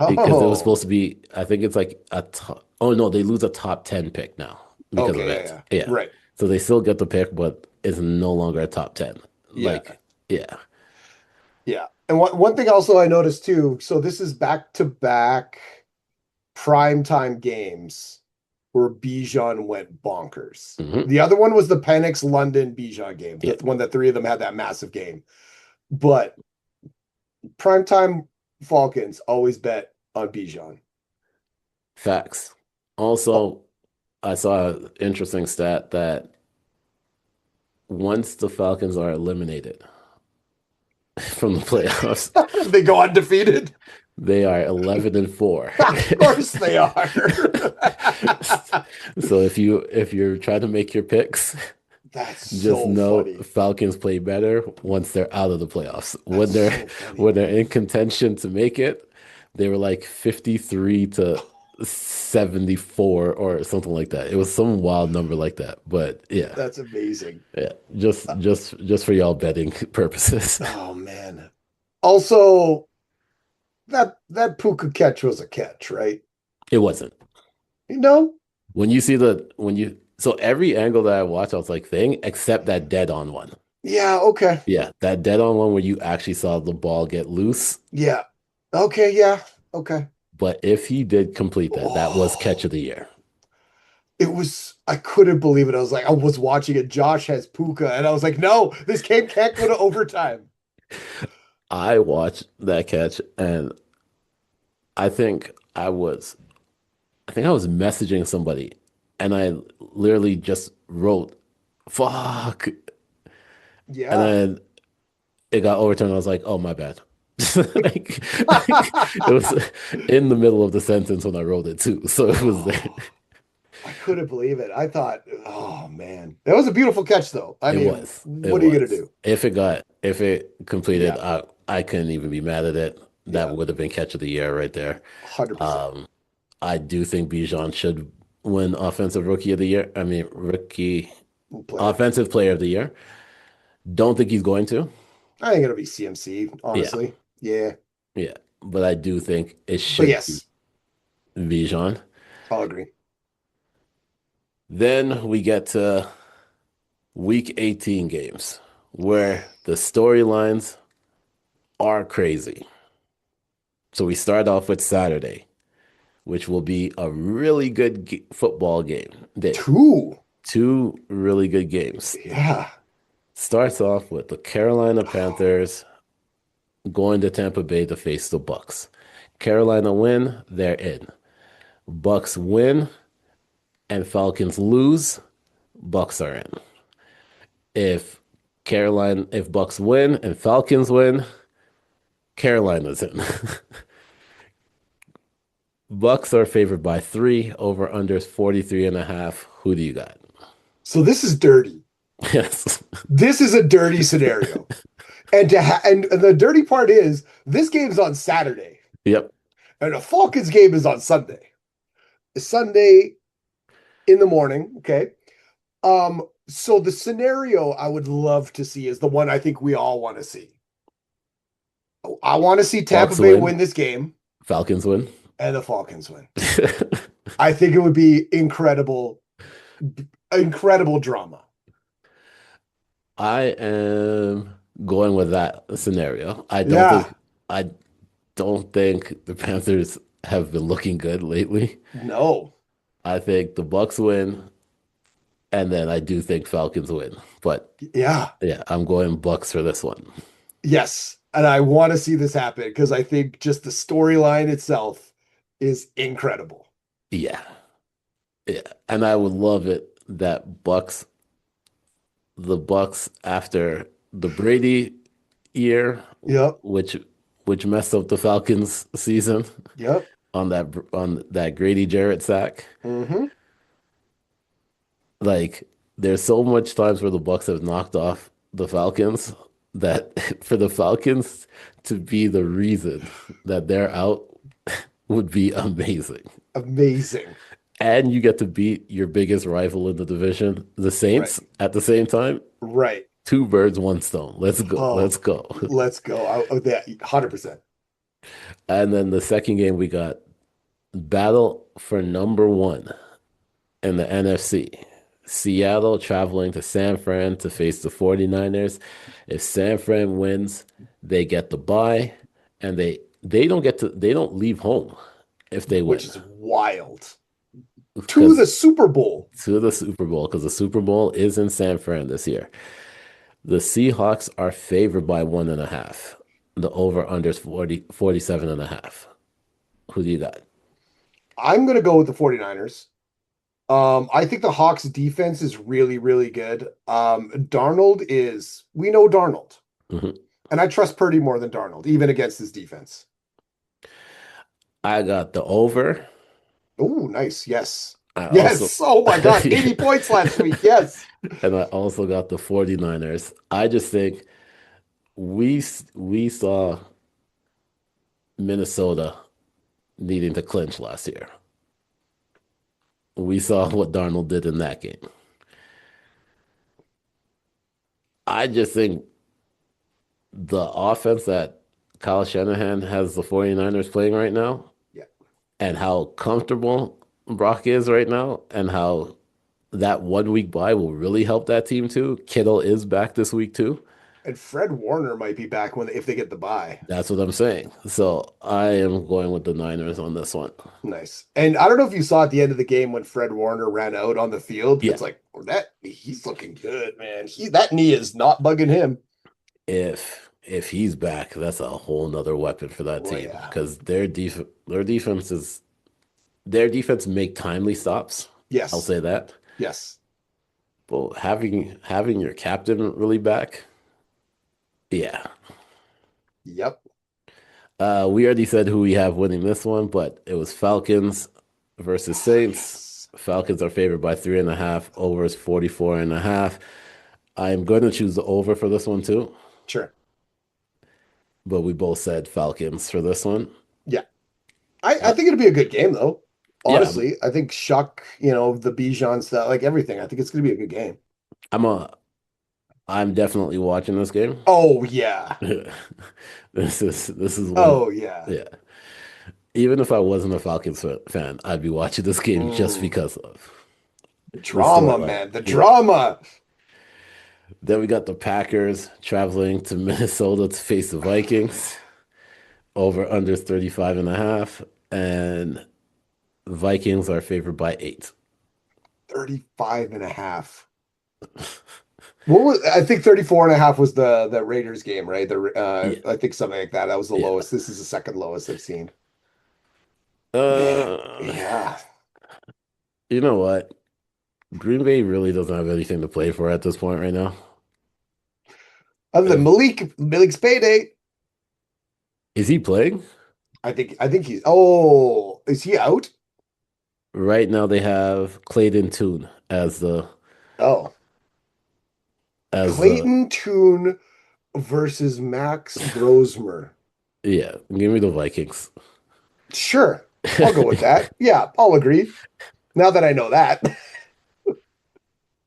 because it was supposed to be, I think it's like oh no, they lose a top 10 pick now because of it. Yeah. Right. So they still get the pick, but it's no longer a top 10. Like, yeah. Yeah. And one thing also I noticed too, so this is back-to-back primetime games where Bijan went bonkers. Mm-hmm. The other one was the Penix London Bijan game, the one that 3 of them had that massive game. But primetime Falcons always bet on Bijan. Facts. Also, I saw an interesting stat that once the Falcons are eliminated from the playoffs, they go undefeated. They are 11-4. Of course they are. So if you're trying to make your picks, that's just so know funny. Falcons play better once they're out of the playoffs. When they're in contention to make it, they were like 53-74 or something like that. It was some wild number like that. But yeah. That's amazing. Yeah. Just for y'all betting purposes. Oh man. Also, that Puka catch was a catch, right? It wasn't. When you see so every angle that I watched, I was like, thing, except that dead on one. Yeah, okay. Yeah, that dead on one where you actually saw the ball get loose. Yeah. Okay, yeah. Okay. But if he did complete that, that was catch of the year. It was, I couldn't believe it. I was watching it. Josh has Puka, and I was like, no, this game can't go to overtime. I watched that catch, and I think I was messaging somebody, and I literally just wrote, fuck. Yeah. And then it got overturned. I was like, oh, my bad. It was in the middle of the sentence when I wrote it too. So it was there. I couldn't believe it. I thought, oh man, that was a beautiful catch though. What are you going to do? If it completed, I couldn't even be mad at it. That would have been catch of the year right there. 100%. I do think Bijan should win offensive rookie of the year. I mean, offensive player of the year. Don't think he's going to. I think it'll be CMC, honestly. Yeah. Yeah. But I do think it should be Bijan. I'll agree. Then we get to week 18 games where the storylines are crazy. So we start off with Saturday, which will be a really good football game. Two two really good games. Yeah. Starts off with the Carolina Panthers going to Tampa Bay to face the Bucks. Carolina win, they're in. Bucks win and Falcons lose, Bucks are in. If Bucks win and Falcons win, Carolina's in. Bucks are favored by 3, over under 43.5. Who do you got? So this is dirty. Yes. This is a dirty scenario. And the dirty part is this game's on Saturday. Yep. And the Falcons game is on Sunday. Sunday in the morning, okay? So the scenario I would love to see is the one I think we all want to see. I want to see Tampa Bay win this game. Falcons win. And the Falcons win. I think it would be incredible drama. I am going with that scenario. I don't think the Panthers have been looking good lately. No. I think the Bucks win, and then I do think Falcons win. But yeah, I'm going Bucks for this one. Yes, and I want to see this happen because I think just the storyline itself is incredible. Yeah, and I would love it that the Bucks after the Brady year, which messed up the Falcons season. Yep. On that Grady Jarrett sack. Mm-hmm. Like, there's so much times where the Bucks have knocked off the Falcons that for the Falcons to be the reason that they're out would be amazing. Amazing. And you get to beat your biggest rival in the division, the Saints, at the same time. Right. 2 birds, 1 stone. Let's go. Let's go. Let's go. 100%. And then the second game, we got battle for number 1 in the NFC. Seattle traveling to San Fran to face the 49ers. If San Fran wins, they get the bye, and they don't leave home if they win. Which is wild. To the Super Bowl. To the Super Bowl, because the Super Bowl is in San Fran this year. The Seahawks are favored by 1.5. The over-under is 47.5. Who do you got? I'm going to go with the 49ers. I think the Hawks defense is really, really good. We know Darnold. Mm-hmm. And I trust Purdy more than Darnold, even against his defense. I got the over. Oh, nice. Yes. Oh my God. 80 points last week. Yes. And I also got the 49ers. I just think we saw Minnesota needing to clinch last year. We saw what Darnold did in that game. I just think the offense that Kyle Shanahan has the 49ers playing right now, and how comfortable Brock is right now, and how that 1 week bye will really help that team too. Kittle is back this week too. And Fred Warner might be back if they get the bye. That's what I'm saying. So I am going with the Niners on this one. Nice. And I don't know if you saw at the end of the game when Fred Warner ran out on the field. Yeah. It's like, he's looking good, man. That knee is not bugging him. If he's back, that's a whole nother weapon for that team. Because their defense make timely stops. Yes. I'll say that. Yes. But having your captain really back. Yeah. Yep. We already said who we have winning this one, but it was Falcons versus Saints. Falcons are favored by 3.5. Over is 44.5. I'm going to choose the over for this one too. Sure. But we both said Falcons for this one. Yeah. I think it'll be a good game though. Honestly, I think Shuck, the Bijan stuff, like everything. I think it's going to be a good game. I'm definitely watching this game. Oh yeah. This is one, oh yeah. Yeah. Even if I wasn't a Falcons fan, I'd be watching this game just because of drama, man. The drama. Then we got the Packers traveling to Minnesota to face the Vikings. Over under 35.5, and Vikings are favored by 8. 35.5. What was, I think 34.5 was the Raiders game, right? Yeah. I think something like that. That was the Yeah. lowest. This is the second lowest I've seen. Man, Uh, yeah. you know what? Green Bay really doesn't have anything to play for at this point right now. Other than Malik's payday. Is he playing? I think he's, oh, is he out? Right now they have Clayton Tune Oh, as the Clayton Tune versus Max Grosmer. yeah, give me the Vikings. Sure, I'll go with that. Yeah, I'll agree. Now that I know that.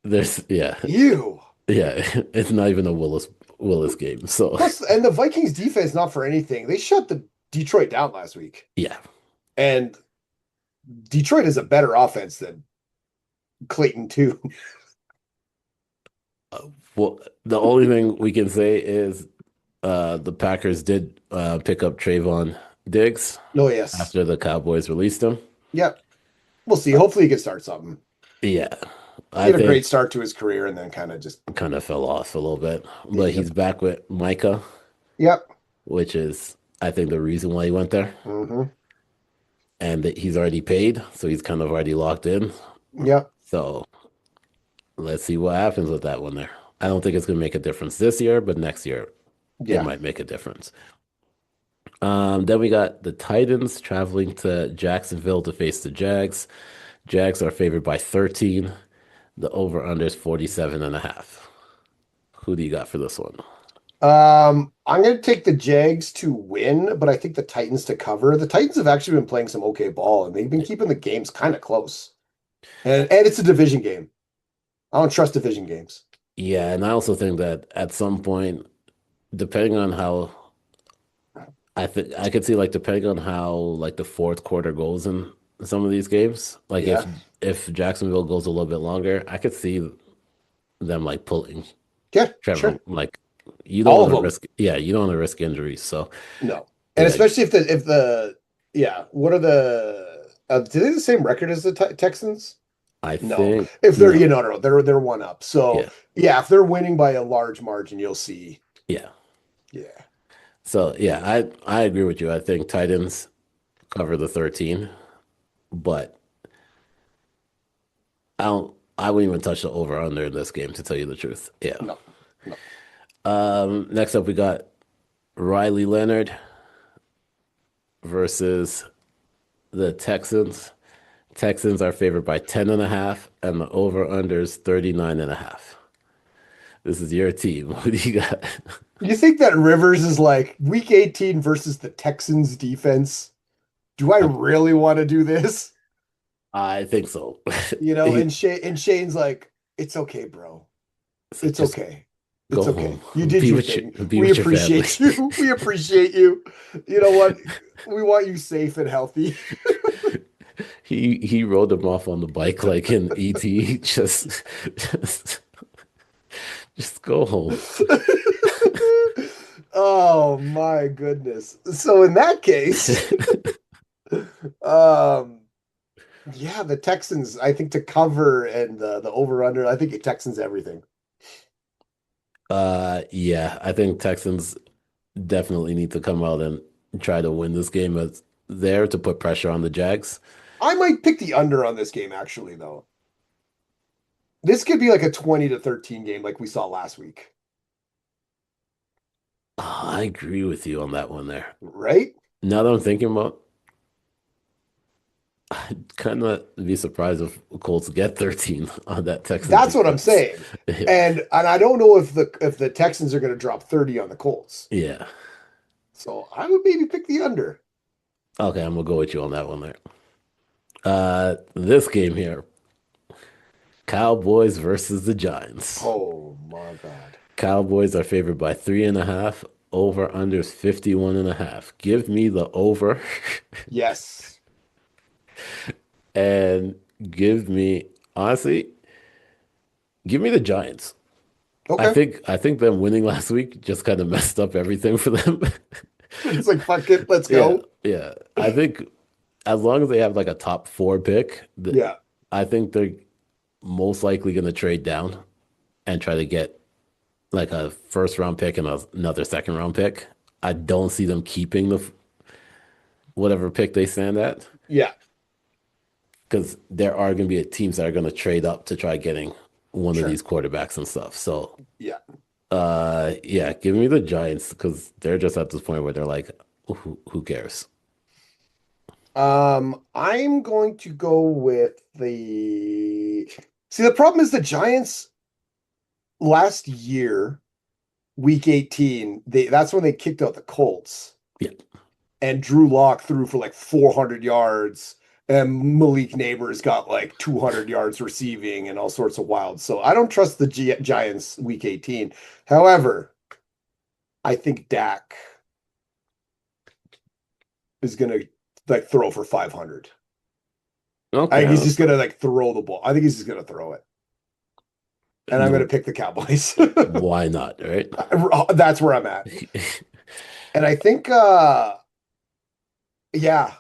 There's yeah. Ew. Yeah, it's not even a Willis game. So Plus, and the Vikings defense, not for anything, they shut the Detroit down last week. yeah. And Detroit is a better offense than Clayton too. Well, the only thing we can say is the Packers did pick up Trayvon Diggs Oh yes. after the Cowboys released him. Yep. We'll see. Hopefully he can start something. Yeah. He had a great start to his career and then kind of fell off a little bit. But he's back with Micah. Yep. Which is I think the reason why he went there. Mm-hmm. And he's already paid, so he's kind of already locked in. Yep. So let's see what happens with that one there. I don't think it's going to make a difference this year, but next year it might make a difference. Then we got the Titans traveling to Jacksonville to face the Jags. Jags are favored by 13. The over-under is 47.5. Who do you got for this one? I'm going to take the Jags to win, but I think the Titans to cover. The Titans have actually been playing some okay ball, and they've been keeping the games kind of close. And it's a division game. I don't trust division games. Yeah, and I also think that at some point, depending on how I could see depending on how the fourth quarter goes in some of these games, if Jacksonville goes a little bit longer, I could see them pulling. Yeah, Trevor, sure. You don't want to risk. Yeah, you don't want to risk injuries. So no, and especially if the what are the do they have the same record as the Texans? I think if they're no, they're one up. So if they're winning by a large margin, you'll see. Yeah. So I agree with you. I think Titans cover the 13, but I wouldn't even touch the over under in this game to tell you the truth. Yeah. No. Next up we got Riley Leonard versus the Texans. Texans are favored by 10.5, and the over under is 39.5. This is your team. What do you got? You think that Rivers is week 18 versus the Texans defense? Do I really want to do this? I think so. And Shane's like, it's okay, bro. It's okay. It's okay. Home. You did your thing. We appreciate you. We appreciate you. You know what? We want you safe and healthy. He rode him off on the bike like in E.T. Just go home. Oh my goodness. So in that case, the Texans, I think to cover and the over under, I think it Texans everything. I think Texans definitely need to come out and try to win this game as there to put pressure on the Jags. I might pick the under on this game actually though. This could be like a 20-13 game like we saw last week. I agree with you on that one there. Right? Now that I'm thinking about, I'd kind of be surprised if Colts get 13 on that Texans. That's what I'm saying. And I don't know if the Texans are going to drop 30 on the Colts. Yeah. So I would maybe pick the under. Okay, I'm going to go with you on that one there. This game here, Cowboys versus the Giants. Oh my God. Cowboys are favored by 3.5. Over under is 51.5. Give me the over. Yes. And give me the Giants. Okay. I think them winning last week just kind of messed up everything for them. It's like, fuck it, let's go. Yeah. I think as long as they have a top 4 pick, I think most likely going to trade down and try to get like a first round pick and another second round pick. I don't see them keeping whatever pick they stand at Yeah, because there are going to be teams that are going to trade up to try getting one of sure. these quarterbacks and stuff. So, Yeah. yeah, give me the Giants because they're just at this point where they're like, who cares? I'm going to go with the. See, the problem is the Giants last year, week 18, that's when they kicked out the Colts. Yeah. And Drew Lock threw for like 400 yards, and Malik Neighbors got like 200 yards receiving and all sorts of wild. So I don't trust the Giants week 18. However, I think Dak is going to like throw for 500. Okay. I think he's just going to like throw the ball. I think he's just going to throw it. And I'm going to pick the Cowboys. Why not, right? That's where I'm at. And I think yeah,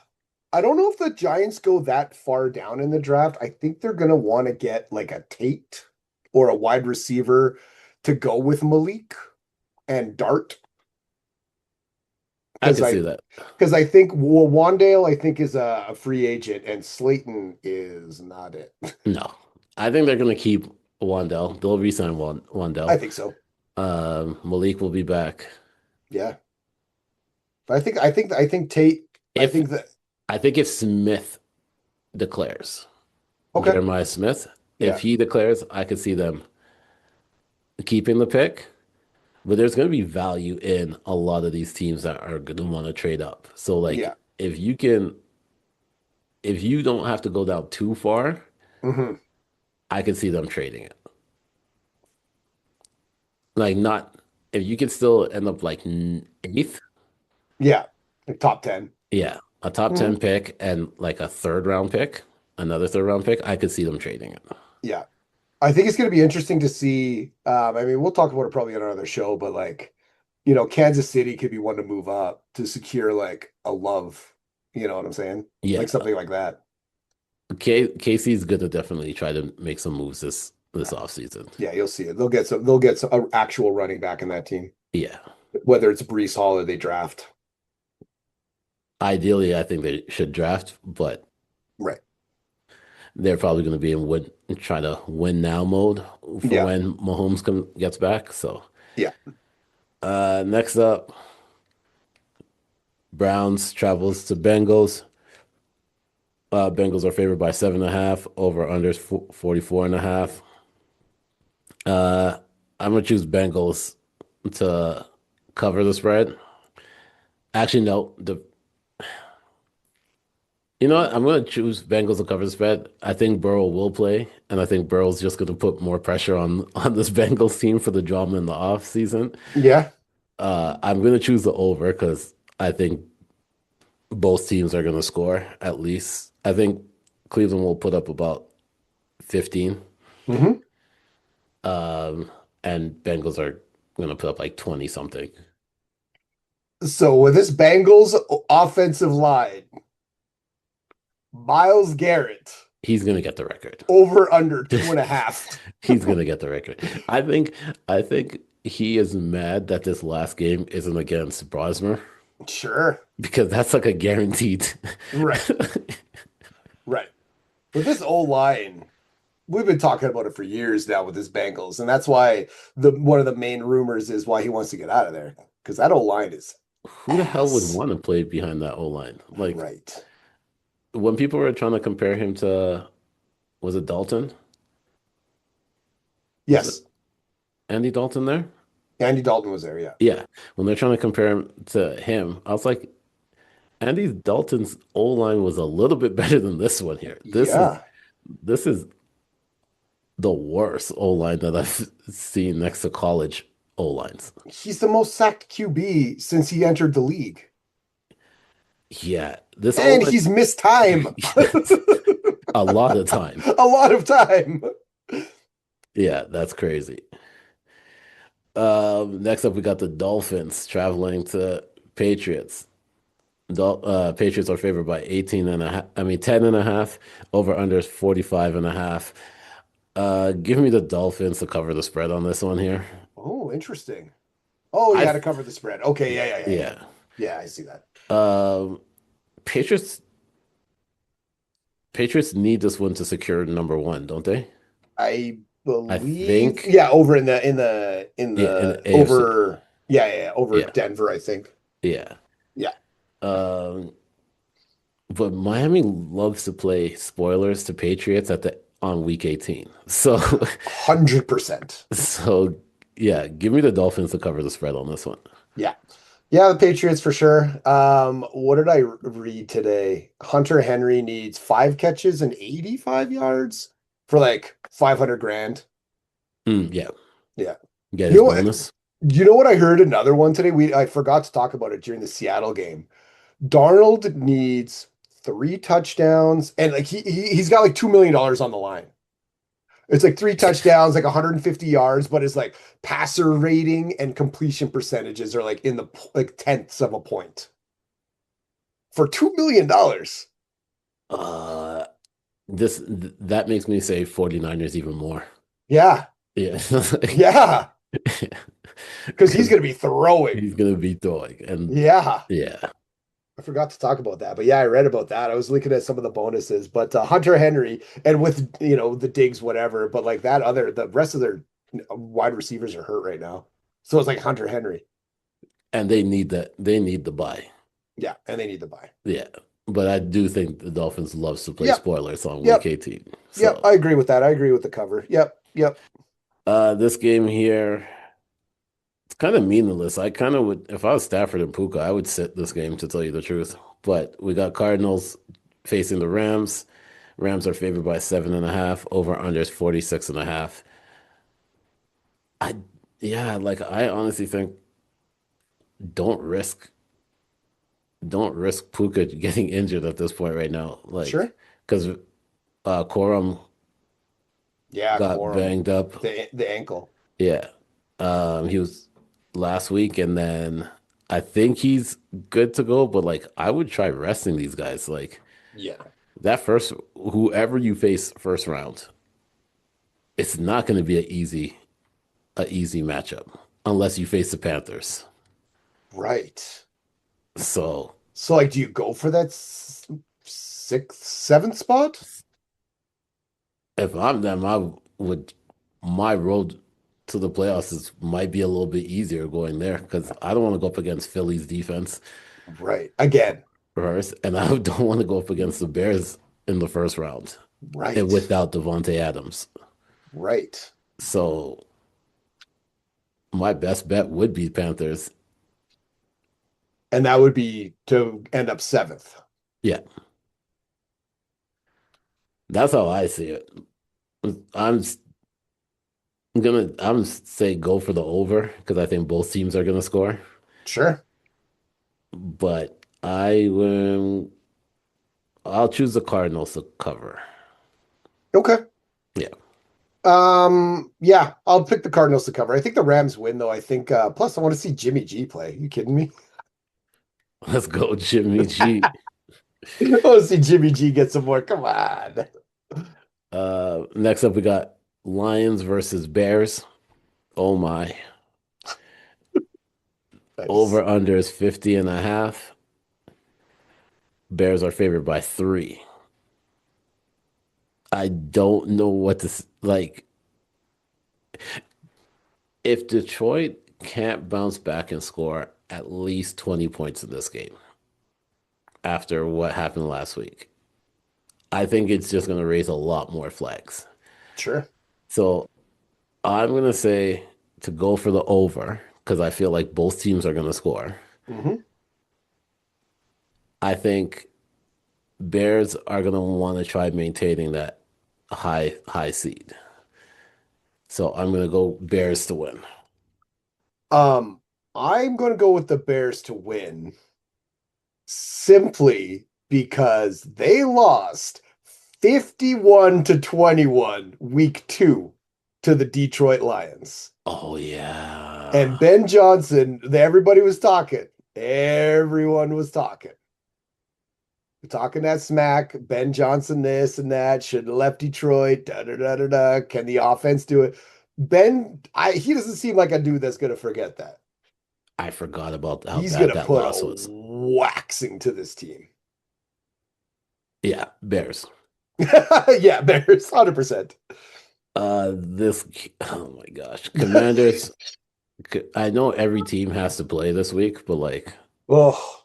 I don't know if the Giants go that far down in the draft. I think they're going to want to get like a Tate or a wide receiver to go with Malik and Dart. I can see that. Because I think Wandale, I think, is a free agent, and Slayton is not it. No, I think they're going to keep Wandale. They'll re-sign Wandale. I think so. Malik will be back. Yeah, I think Tate. I think if Smith declares, okay, Jeremiah Smith, if he declares, I could see them keeping the pick. But there's going to be value in a lot of these teams that are going to want to trade up. So, like, if you don't have to go down too far, I can see them trading it. Like, if you can still end up like 8th. Yeah, like top 10. Yeah, a top 10 pick and like a another third round pick, I could see them trading it. Yeah. I think it's going to be interesting to see. I mean, we'll talk about it probably on another show, but like, Kansas City could be one to move up to secure like a Love. You know what I'm saying? Yeah. Like something like that. KC's going to definitely try to make some moves this offseason. Yeah, you'll see it. They'll get some actual running back in that team. Yeah. Whether it's Breece Hall or they draft. Ideally, I think they should draft, but right. They're probably going to be in try to win now mode for when Mahomes gets back. So yeah. Next up, Browns travels to Bengals. Bengals are favored by 7.5. Over under 44.5. I'm gonna choose Bengals to cover the spread. Actually, no. You know what? I'm going to choose Bengals to cover the spread. I think Burrow will play, and I think Burrow's just going to put more pressure on this Bengals team for the drama in the offseason. Yeah. I'm going to choose the over because I think both teams are going to score at least. I think Cleveland will put up about 15. And Bengals are going to put up like 20 something. So with this Bengals offensive line, Myles Garrett. He's going to get the record. Over under 2.5. He's going to get the record. I think he is mad that this last game isn't against Brosmer. Sure. Because that's like a guaranteed. Right. Right. But this O-line, we've been talking about it for years now with this Bengals. And that's why one of the main rumors is why he wants to get out of there. Because that O-line is who the hell would want to play behind that O-line? Like, right. When people were trying to compare him to, was it Dalton? Yes. Andy Dalton there? Andy Dalton was there, yeah. Yeah. When they're trying to compare him to him, I was like, Andy Dalton's O-line was a little bit better than this one here. This is the worst O-line that I've seen next to college O-lines. He's the most sacked QB since he entered the league. Yeah. He's missed time. A lot of time. A lot of time. Yeah, that's crazy. Next up, we got the Dolphins traveling to Patriots. Patriots are favored by 10.5. Over under 45.5. Give me the Dolphins to cover the spread on this one here. Oh, interesting. Oh, I yeah, to cover the spread. Okay, yeah. yeah. Yeah, I see that. Um, Patriots Patriots need this one to secure number one, don't they? I I believe, think yeah, over in yeah, in the the AFC. over, yeah, over Yeah, Denver, I think. yeah. Yeah, Um, but Miami loves to play spoilers to Patriots at the on week 18. So 100%. so yeah, give me the Dolphins to cover the spread on this one. Yeah. Yeah, the Patriots for sure. What did I read today? Hunter Henry needs 5 catches and 85 yards for like 500 grand. Yeah, Yeah. get You his know what? bonus. You know what I heard another one today? I forgot to talk about it during the Seattle game. Darnold needs 3 touchdowns and like he's got like $2 million on the line. It's like 3 touchdowns, like 150 yards, but his like passer rating and completion percentages are like in the like tenths of a point for $2 million. Uh, that makes me say 49ers even more. Yeah, Yeah, yeah, because he's because gonna be throwing. he's gonna be throwing, and Yeah, yeah, I forgot to talk about that, but yeah, I read about that. I was looking at some of the bonuses, but Hunter Henry and with the Diggs, whatever, but like the rest of their wide receivers are hurt right now, so it's like Hunter Henry. and they need that. They need the buy. Yeah, and they need to buy. Yeah, but I do think the Dolphins loves to play Yep, spoilers on week yep, 18. yep. So, I agree with that. I agree with the cover. Yep. this game here, it's kind of meaningless. I kind of would, if I was Stafford and Puka, I would sit this game to tell you the truth. But we got Cardinals facing the Rams. Rams are favored by 7.5. Over under is 46.5. I, yeah, like I honestly think don't risk, don't risk Puka getting injured at this point right now. Like, Sure. because Corum Yeah, got quorum. banged up. The ankle. Yeah. He was last week, and then I think he's good to go, but like I would try resting these guys. Like Yeah. that first, whoever you face first round, it's not going to be a easy matchup unless you face the Panthers. Right. So So like, do you go for that sixth, seventh spot? if I'm them, I would my road to the playoffs might be a little bit easier going there because I don't want to go up against Philly's defense Right. Again. first, and I don't want to go up against the Bears in the first round and Right. without Devontae Adams. Right. So my best bet would be Panthers. And that would be to end up seventh. Yeah, that's how I see it. I'm s- I'm say go for the over because I think both teams are gonna score. Sure. But I'll choose the Cardinals to cover. Okay. Yeah, Yeah, I'll pick the Cardinals to cover. I think the Rams win though. I think plus I want to see Jimmy G play. You kidding me? let's go, Jimmy G. I want to see Jimmy G get some more. Come on. Next up we got Lions versus Bears. Oh my. Nice. Over under is 50.5. Bears are favored by 3. I don't know what to like. If Detroit can't bounce back and score at least 20 points in this game after what happened last week, I think it's just going to raise a lot more flags. Sure. So I'm going to say to go for the over because I feel like both teams are going to score. Hmm. I think Bears are going to want to try maintaining that high seed. So I'm going to go Bears to win. Um, I'm going to go with the Bears to win simply because they lost 51-21 week 2 to the Detroit Lions. Oh yeah. And Ben Johnson, everybody was talking. Everyone was talking. talking that smack. Ben Johnson, this and that. Should have left Detroit. Da da da da da. Can the offense do it? He doesn't seem like a dude that's gonna forget that. I forgot about how He's bad gonna that put loss a was. waxing to this team. Yeah, Bears. Yeah, Bears, 100%. This, oh my gosh, Commanders. I know every team has to play this week, but like Oh,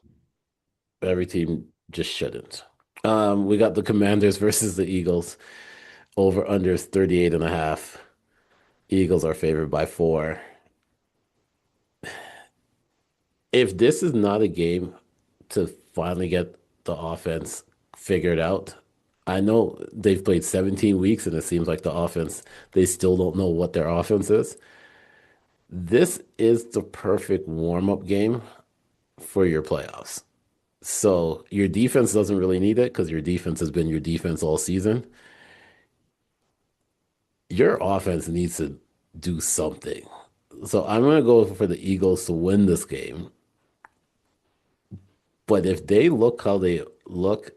every team just shouldn't. We got the Commanders versus the Eagles. Over under is 38.5. Eagles are favored by 4. If this is not a game to finally get the offense figured out, I know they've played 17 weeks and it seems like the offense, they still don't know what their offense is. This is the perfect warm-up game for your playoffs. So your defense doesn't really need it because your defense has been your defense all season. Your offense needs to do something. So I'm going to go for the Eagles to win this game. But if they look how they look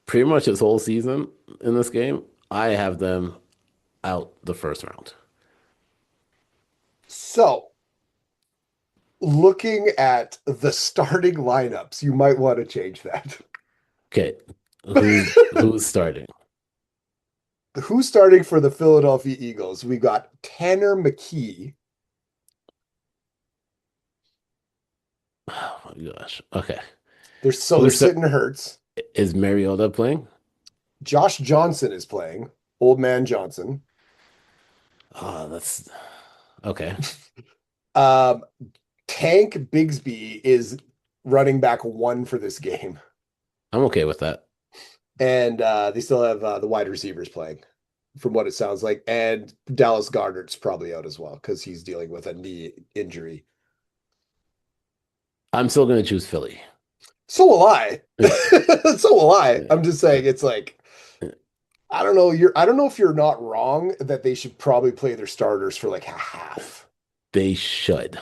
pretty much this whole season in this game, I have them out the first round. so looking at the starting lineups, you might want to change that. Okay. Who's starting? Who's starting for the Philadelphia Eagles? We got Tanner McKee. Oh my gosh. Okay. They're sitting Hurts. Is Mariota playing? Josh Johnson is playing. Old man Johnson. Oh, that's okay. Tank Bigsby is running back 1 for this game. I'm okay with that. And they still have the wide receivers playing, from what it sounds like. And Dallas Goedert's probably out as well because he's dealing with a knee injury. I'm still going to choose Philly. So will I. So will I. Yeah. I'm just saying it's like, I don't know. I don't know if you're not wrong that they should probably play their starters for like a half. They should.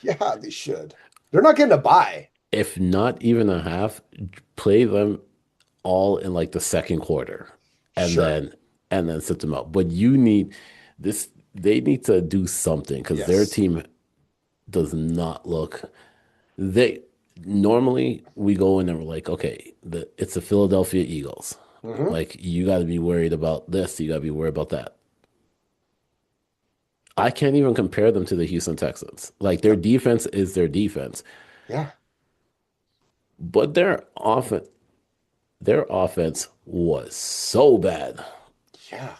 Yeah, they should. They're not getting a bye. If not even a half, play them all in like the second quarter and Sure. then sit them out. But you need this, they need to do something because their Yes. team does not look. They normally we go in and we're like, okay, it's the Philadelphia Eagles. Mhm. Like you got to be worried about this, you got to be worried about that. I can't even compare them to the Houston Texans. Like their defense is their defense, Yeah. but their offense was so bad. Yeah.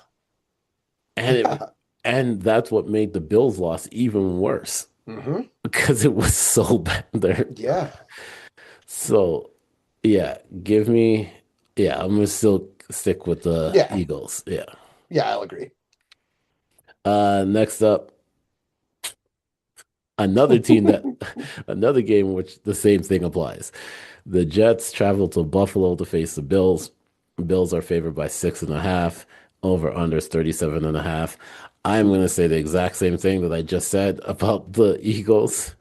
And Yeah. and that's what made the Bills loss even worse Mm-hmm. because it was so bad there. Yeah. So yeah, I'm gonna still stick with the Yeah. Eagles. Yeah. Yeah, I'll agree. Next up, another another game which the same thing applies. The Jets travel to Buffalo to face the Bills. Bills are favored by 6.5. Over under 37.5. I'm going to say the exact same thing that I just said about the Eagles,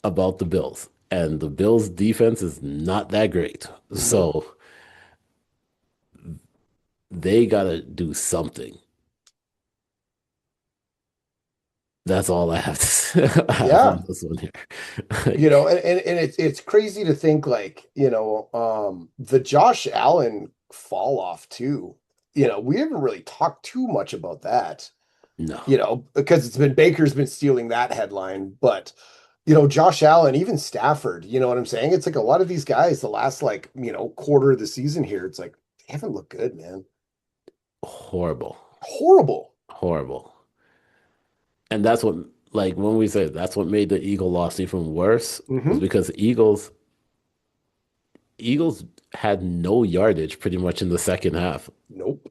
about the Bills. And the Bills' defense is not that great. So they got to do something. That's all I have to have Yeah. on this one here. And it's crazy to think like, the Josh Allen fall off too. We haven't really talked too much about that, No. because Baker's been stealing that headline, but Josh Allen, even Stafford, you know what I'm saying? It's like a lot of these guys, the last quarter of the season here, it's like they haven't looked good, man. Horrible. Horrible. Horrible. And that's what, like, when we say that's what made the Eagle loss even worse, was because Eagles had no yardage pretty much in the second half Nope.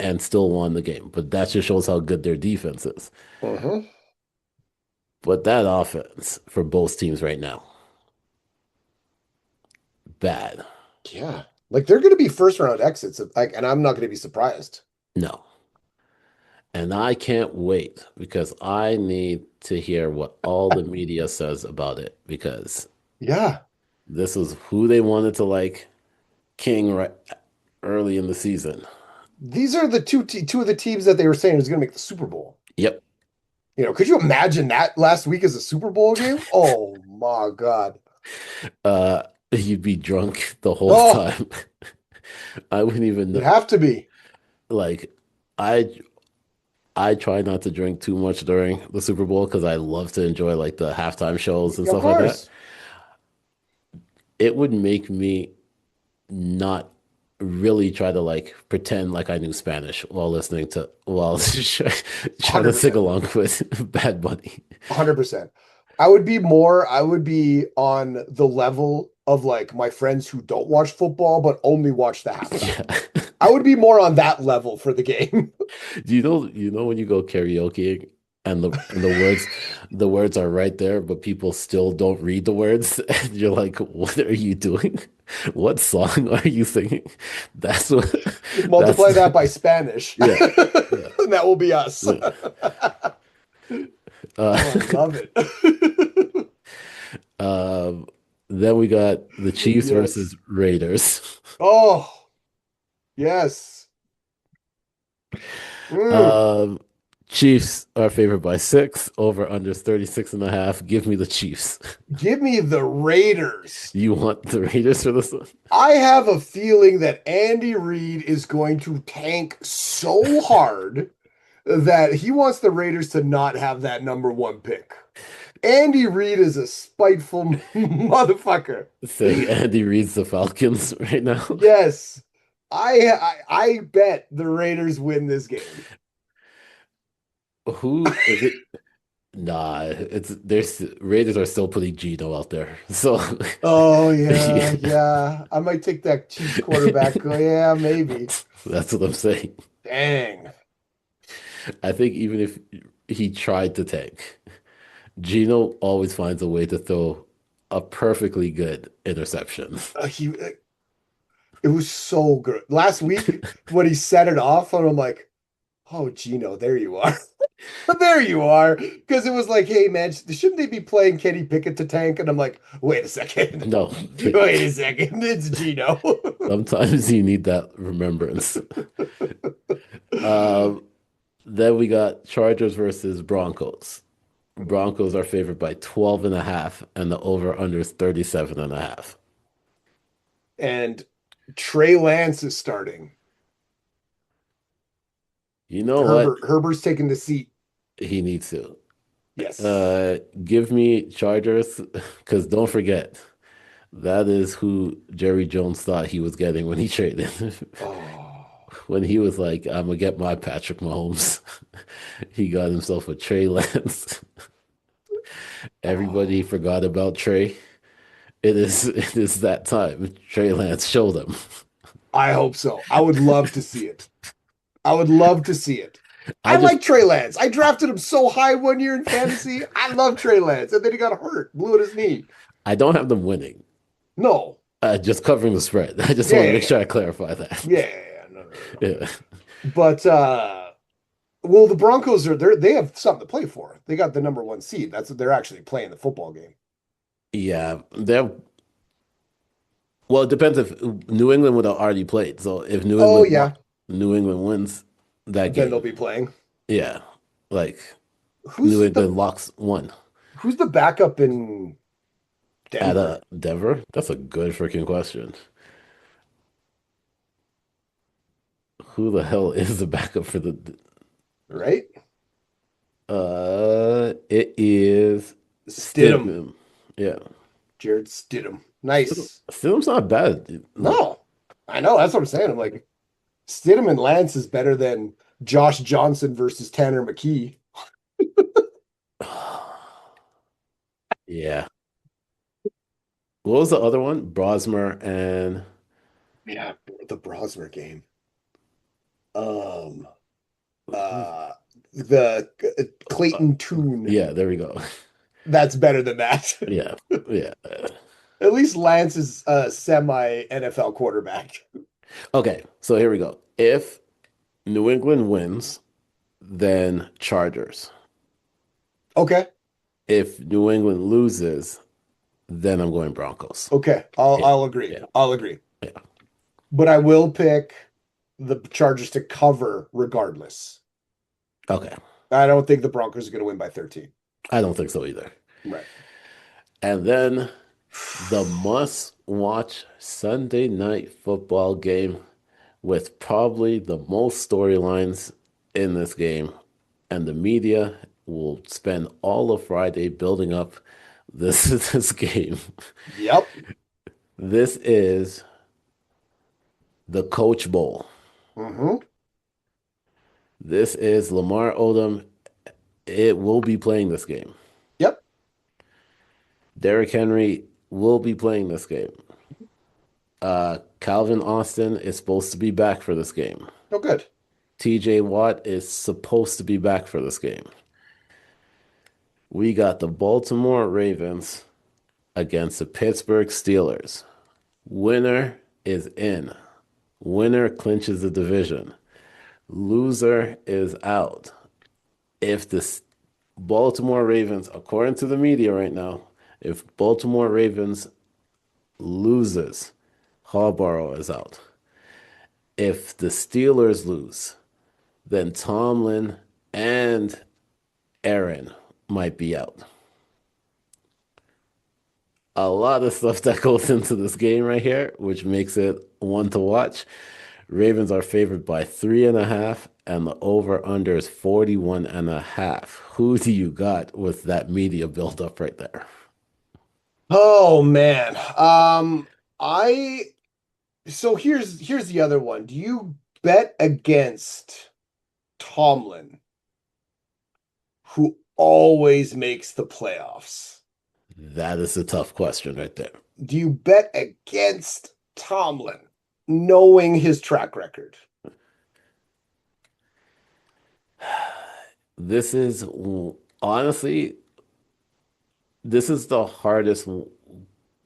and still won the game. But that just shows how good their defense is. But that offense for both teams right now, bad. Yeah. Like they're going to be first round exits, and I'm not going to be surprised. No. And I can't wait because I need to hear what all the media says about it because Yeah. This was who they wanted to like king right early in the season. These are the two of the teams that they were saying was going to make the Super Bowl. Yep. Could you imagine that last week as a Super Bowl game? Oh my God. You'd be drunk the whole Oh, time. I wouldn't even you'd know. have to be. Like, I I try not to drink too much during the Super Bowl because I love to enjoy like the halftime shows and Of stuff like that. course. It would make me not really try to like pretend like I knew Spanish while listening to while trying to sing 100%. along with Bad Bunny. 100%. I would be on the level of like my friends who don't watch football but only watch the halftime. Yeah. I would be more on that level for the game. Do you know when you go karaoke and the words are right there, but people still don't read the words, and you're like, what are you doing? What song are you singing? That's what Multiply that's that by Spanish. yeah, yeah. And that will be us. Yeah. Oh, I Uh, love it. um, then we got the Chiefs Yes. versus Raiders. Oh, yes. Mm. Um, Chiefs are favored by 6, over under 36.5. Give me the Chiefs. Give me the Raiders. You want the Raiders for this one? I have a feeling that Andy Reid is going to tank so hard that he wants the Raiders to not have that number one pick. Andy Reid is a spiteful motherfucker. Saying Andy reads the Falcons right now. Yes. I bet the Raiders win this game. Who is it? Nah, there's Raiders are still putting Gino out there. So Oh yeah, yeah, yeah. I might take that Chiefs quarterback. Oh, yeah, maybe. that's what I'm saying. Dang. I think even if he tried to tank, Gino always finds a way to throw a perfectly good interception. He it was so good. Last week when he set it off, and I'm like, oh Gino, there you are. There you are. Because it was like, hey man, shouldn't they be playing Kenny Pickett to tank? And I'm like, wait a second. No, Wait a second. It's Gino. sometimes you need that remembrance. Um, then we got Chargers versus Broncos. Broncos are favored by 12.5, and the over under is 37.5. And Trey Lance is starting. You know what? Herbert's taking the seat. He needs to. Yes. Give me Chargers, because don't forget, that is who Jerry Jones thought he was getting when he traded. Oh. When he was like, I'm gonna get my Patrick Mahomes. He got himself a Trey Lance. Everybody Oh. forgot about Trey. It is that time. Trey Lance showed them. I hope so. I would love to see it. I would love to see it. I I just like Trey Lance. I drafted him so high one year in fantasy. I love Trey Lance. And then he got hurt, blew at his knee. I don't have them winning. No. Just covering the spread. I just Yeah, want to yeah, make yeah. sure I clarify that. Yeah, yeah, yeah. No, no, no, no. Yeah. But well, the Broncos they have something to play for. They got the number one seed. That's what they're actually playing the football game. Yeah. Well, it depends if New England would have already played. So if Oh yeah. New England wins that Then they'll game, be playing. yeah. Like New Who's England locks one the backup in at Denver? Denver. That's a good freaking question. Who the hell is the backup for the Right? it is Stidham. Stidham. Yeah. Jared Stidham. Nice. Stidham's not bad. Like, No, I know. That's what I'm saying. I'm like, Stidham and Lance is better than Josh Johnson versus Tanner McKee. yeah. What was the other one? Brosmer and Yeah, the Brosmer game. Um, uh, the Clayton Tune. yeah, there we go. That's better than that. Yeah. Yeah. At least Lance is a semi NFL quarterback. Okay, so here we go. If New England wins, then Chargers. Okay. If New England loses, then I'm going Broncos. Okay, I'll agree. Yeah. I'll agree. Yeah. But I will pick the Chargers to cover regardless. Okay. I don't think the Broncos are going to win by 13. I don't think so either. Right. And then the must-watch Sunday night football game with probably the most storylines in this game, and the media will spend all of Friday building up this game. Yep. This is the Coach Bowl. Mm-hmm. This is Lamar Odom. It will be playing this game. Yep. Derrick Henry will be playing this game. Calvin Austin is supposed to be back for this game. Oh, good. TJ Watt is supposed to be back for this game. We got the Baltimore Ravens against the Pittsburgh Steelers. Winner is in. Winner clinches the division. Loser is out. If the Baltimore Ravens, according to the media right now, if Baltimore Ravens loses, Harbaugh is out. If the Steelers lose, then Tomlin and Aaron might be out. A lot of stuff that goes into this game right here, which makes it one to watch. Ravens are favored by 3.5, and the over-under is 41.5. Who do you got with that media build-up right there? Oh man. So here's the other one. Do you bet against Tomlin, who always makes the playoffs? That is a tough question right there. Do you bet against Tomlin, knowing his track record? This is honestly, this is the hardest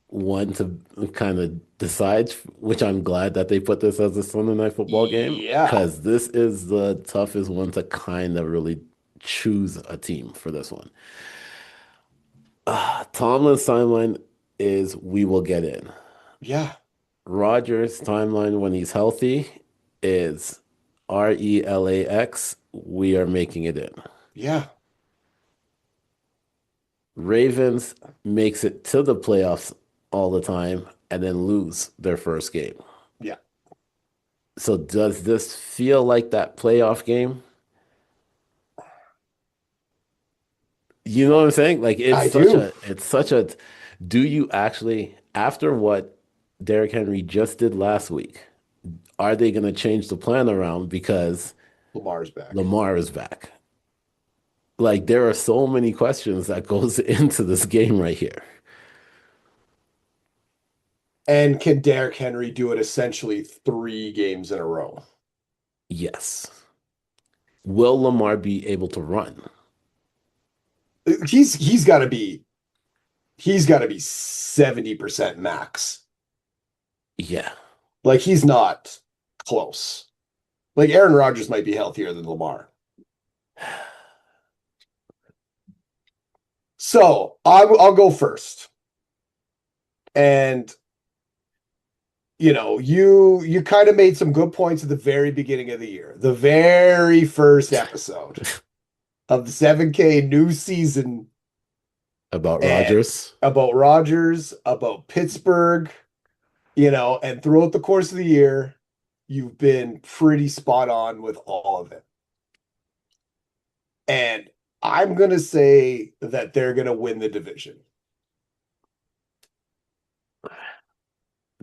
one to kind of decide, which I'm glad that they put this as a Sunday night football game. Yeah. Because this is the toughest one to kind of really choose a team for this one. Tomlin's timeline is we will get in. Yeah. Rodgers' timeline when he's healthy is RELAX, we are making it in. Yeah. Ravens makes it to the playoffs all the time and then lose their first game. Yeah. So does this feel like that playoff game? You know what I'm saying? Like it's such a do you actually, after what Derrick Henry just did last week, are they going to change the plan around because Lamar's back? Lamar is back. Like there are so many questions that goes into this game right here. And can Derrick Henry do it essentially 3 games in a row? Yes. Will Lamar be able to run? He's got to be 70% max. Yeah. Like he's not close. Like Aaron Rodgers might be healthier than Lamar. So I'll go first. And you kind of made some good points at the very beginning of the year. The very first episode of the 7K new season. About Rodgers. About Pittsburgh, and throughout the course of the year, you've been pretty spot on with all of it. And I'm going to say that they're going to win the division.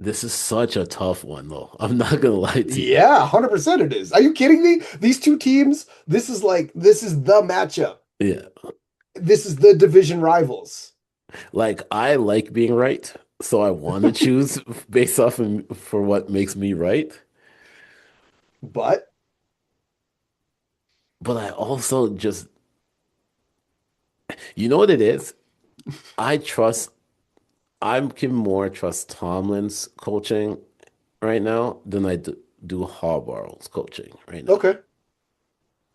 This is such a tough one, though. I'm not going to lie to you. Yeah, 100% it is. Are you kidding me? These two teams, this is the matchup. Yeah. This is the division rivals. Like, I like being right, so I want to choose based off for what makes me right. But I also just, you know what it is? I can more trust Tomlin's coaching right now than I do Harbaugh's coaching right now. okay.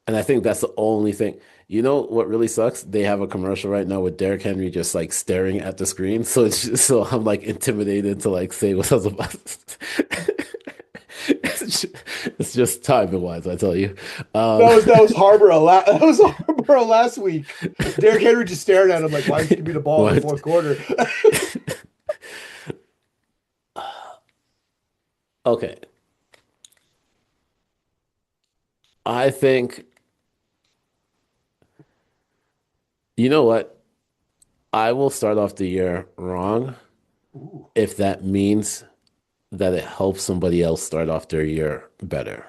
And I think that's the only thing. You know what really sucks? They have a commercial right now with Derrick Henry just like staring at the screen. So so I'm like intimidated to like say what I was about. It's just timing wise, I tell you. That was that was Harborough last week. Derrick Henry just stared at him like, why did you give me the ball in the fourth quarter? Okay. I think, you know what? I will start off the year wrong Ooh. if that means that it helps somebody else start off their year better.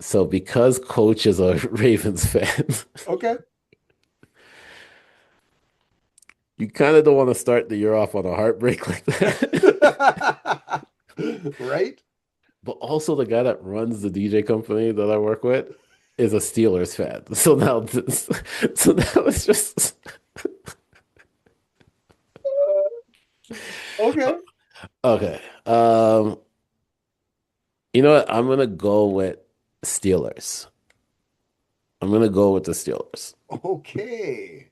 So because coach is a Ravens fan, Okay. you kind of don't want to start the year off on a heartbreak like that. Right? But also the guy that runs the DJ company that I work with is a Steelers fan. So now it's just Okay. okay. You know what? I'm gonna go with Steelers. I'm gonna go with the Steelers. Okay.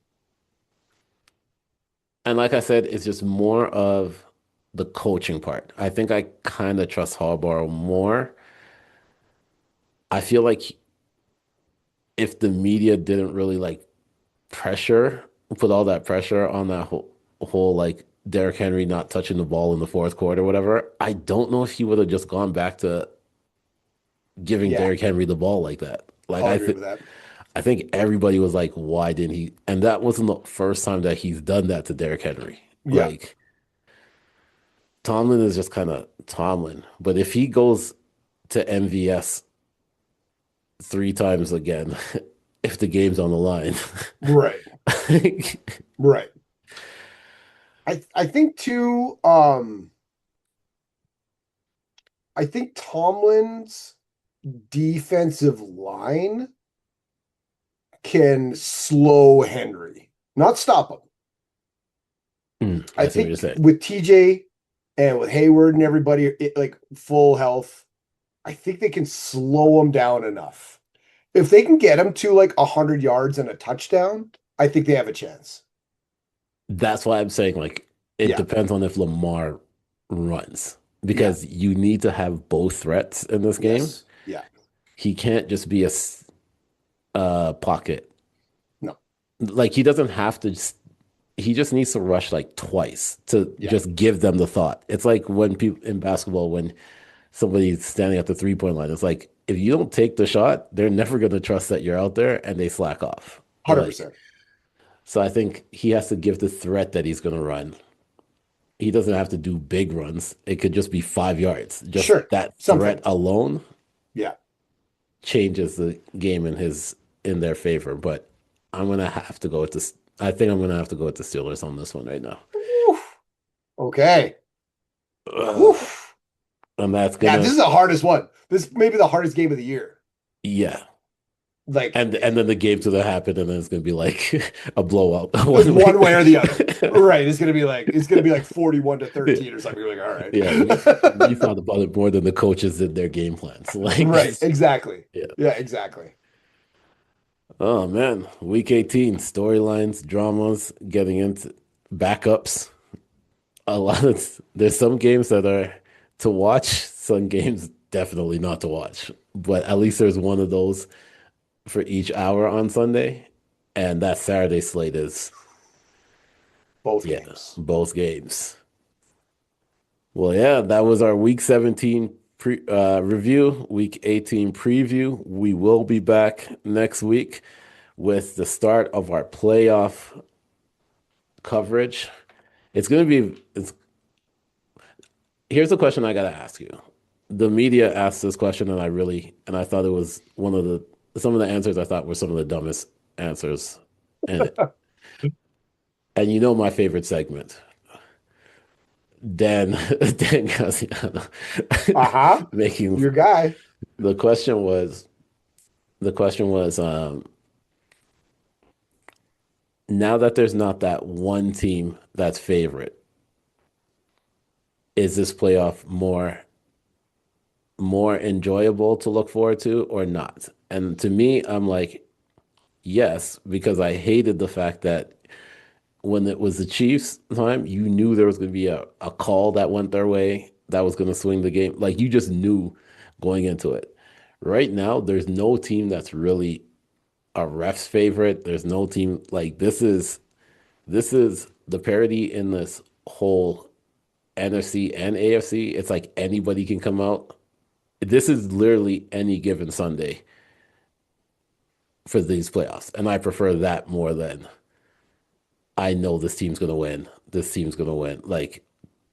And like I said, it's just more of the coaching part. I think I kind of trust Harbaugh more. I feel like if the media didn't really like put all that pressure on that whole like Derrick Henry not touching the ball in the fourth quarter, whatever, I don't know if he would have just gone back to giving Yeah. Derrick Henry the ball like that. Like I'll agree with that. I think everybody was like, why didn't he? And that wasn't the first time that he's done that to Derrick Henry. Yeah. Like Tomlin is just kind of Tomlin. But if he goes to MVS 3 times again, if the game's on the line, Right. Right. I think too, I think Tomlin's defensive line can slow Henry, not stop him. I see what you're think saying. with TJ and with Hayward and everybody like full health, I think they can slow him down enough. If they can get him to like 100 yards and a touchdown, I think they have a chance. That's why I'm saying like it Yeah. depends on if Lamar runs because you need to have both threats in this game. Yes. Yeah. He can't just be a pocket. No. Like he doesn't have to he just needs to rush like twice to just give them the thought. It's like when people in basketball, when somebody's standing at the 3-point line, it's like if you don't take the shot, they're never going to trust that you're out there and they slack off. 100%. So I think he has to give the threat that he's going to run. He doesn't have to do big runs. It could just be 5 yards. Just that threat alone changes the game in their favor. But I'm going to have to go with this. I think I'm going to have to go with the Steelers on this one right now. Oof. Okay. Oof. And that's gonna. Yeah, this is the hardest one. This may be the hardest game of the year. Yeah. Like and then the game's gonna happen, and then it's gonna be like a blowout, one way or the other. Right? It's gonna be like 41-13 or something. You're like, all right, yeah. You thought about it more than the coaches did their game plans. Like, right? Exactly. Yeah. Exactly. Oh man, week 18 storylines, dramas, getting into backups. There's some games that are to watch, some games definitely not to watch. But at least there's one of those for each hour on Sunday, and that Saturday slate is both games. Both games. Well, yeah, that was our week 17 review, week 18 preview. We will be back next week with the start of our playoff coverage. It's going to be here's a question I got to ask you. The media asked this question, and I thought it was some of the answers I thought were some of the dumbest answers in it. And you know my favorite segment, Dan Graziano. Making your guy. The question was now that there's not that one team that's favorite, is this playoff more enjoyable to look forward to or not? And to me, I'm like, yes, because I hated the fact that when it was the Chiefs time, you knew there was going to be a call that went their way that was going to swing the game. Like you just knew going into it. Right now, there's no team that's really a ref's favorite. There's no team like this is the parity in this whole NFC and AFC. It's like anybody can come out. This is literally any given Sunday for these playoffs. And I prefer that more than I know this team's going to win. This team's going to win. Like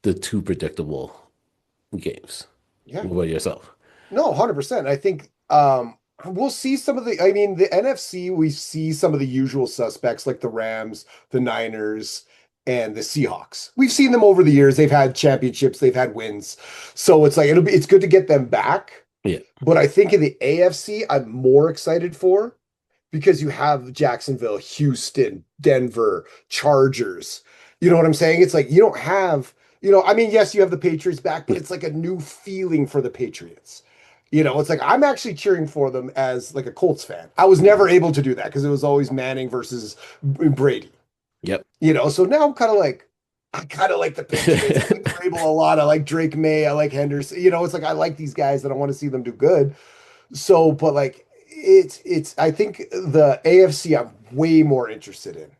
the two predictable games. Yeah. What about yourself? No, 100%. I think we'll see some of the, I mean, the NFC, we see some of the usual suspects like the Rams, the Niners, and the Seahawks. We've seen them over the years. They've had championships, they've had wins. So it's like it's good to get them back. Yeah. But I think in the AFC, I'm more excited for because you have Jacksonville, Houston, Denver, Chargers. You know what I'm saying? It's like you don't have, I mean, yes, you have the Patriots back, but it's like a new feeling for the Patriots. It's like I'm actually cheering for them as like a Colts fan. I was never able to do that because it was always Manning versus Brady. Yep. So now I'm I kind of like the Patriots. I like Vrabel a lot. I like Drake May. I like Henderson. It's like I like these guys and I want to see them do good. So, but like it's I think the AFC I'm way more interested in.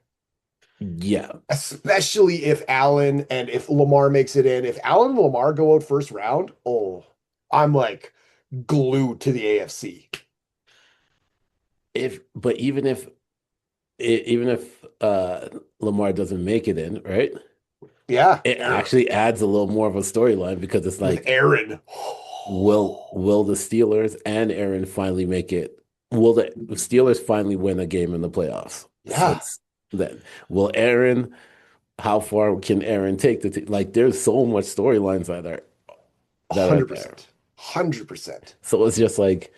Yeah. Especially if Allen and if Lamar makes it in. If Allen and Lamar go out first round, I'm like glued to the AFC. But even if Lamar doesn't make it in, right? Yeah. It actually adds a little more of a storyline because it's like with Aaron. Will the Steelers and Aaron finally make it? Will the Steelers finally win a game in the playoffs? Yeah. Then will Aaron? How far can Aaron take the team? Like, there's so much storylines that are 100%. 100%. So it's just like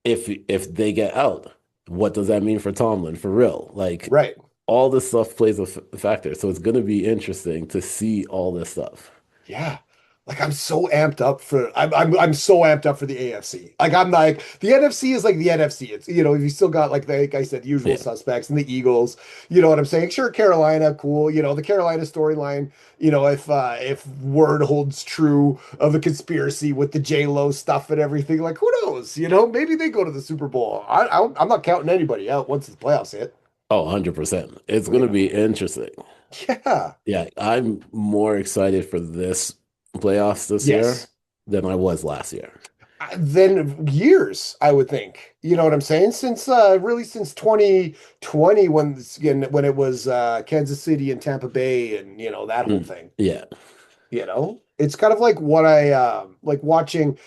if they get out, what does that mean for Tomlin? For real, like right. All this stuff plays a factor. So it's going to be interesting to see all this stuff. Yeah. Like I'm so amped up for I'm so amped up for the AFC. Like I'm like the NFC is like the NFC. It's you still got like I said, usual suspects and the Eagles. You know what I'm saying? Sure, Carolina, cool. The Carolina storyline. If word holds true of a conspiracy with the J-Lo stuff and everything, like who knows? Maybe they go to the Super Bowl. I'm not counting anybody out once the playoffs hit. Oh, 100%. It's going to be interesting. Yeah. Yeah, I'm more excited for this playoffs this year than I was last year. Then years, I would think. You know what I'm saying? Since 2020 when it was Kansas City and Tampa Bay and that whole thing. Yeah. It's kind of like what I like watching,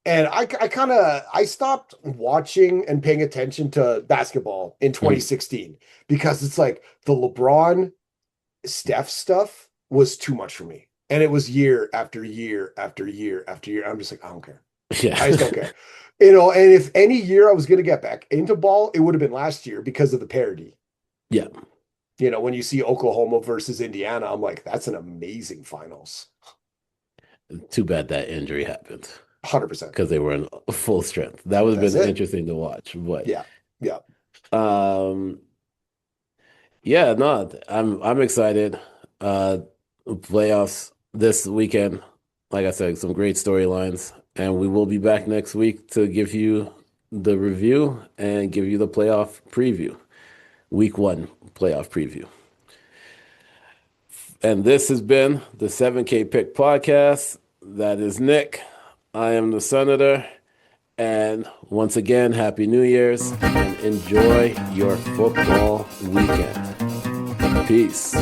and I stopped watching and paying attention to basketball in 2016 because it's like the LeBron Steph stuff was too much for me. And it was year after year after year after year. I'm just like, I don't care. Yeah. I just don't care. And if any year I was going to get back into ball, it would have been last year because of the parity. Yeah. When you see Oklahoma versus Indiana, I'm like, that's an amazing finals. Too bad that injury happened. 100%. Because they were in full strength. That would have been interesting to watch. But yeah. Yeah, no, I'm excited. Playoffs this weekend, like I said, some great storylines, and we will be back next week to give you the review and give you the playoff preview, week 1 playoff preview. And this has been the 7K Pick Podcast. That is Nick. I am the Senator. And once again, Happy New Year's and enjoy your football weekend. Peace.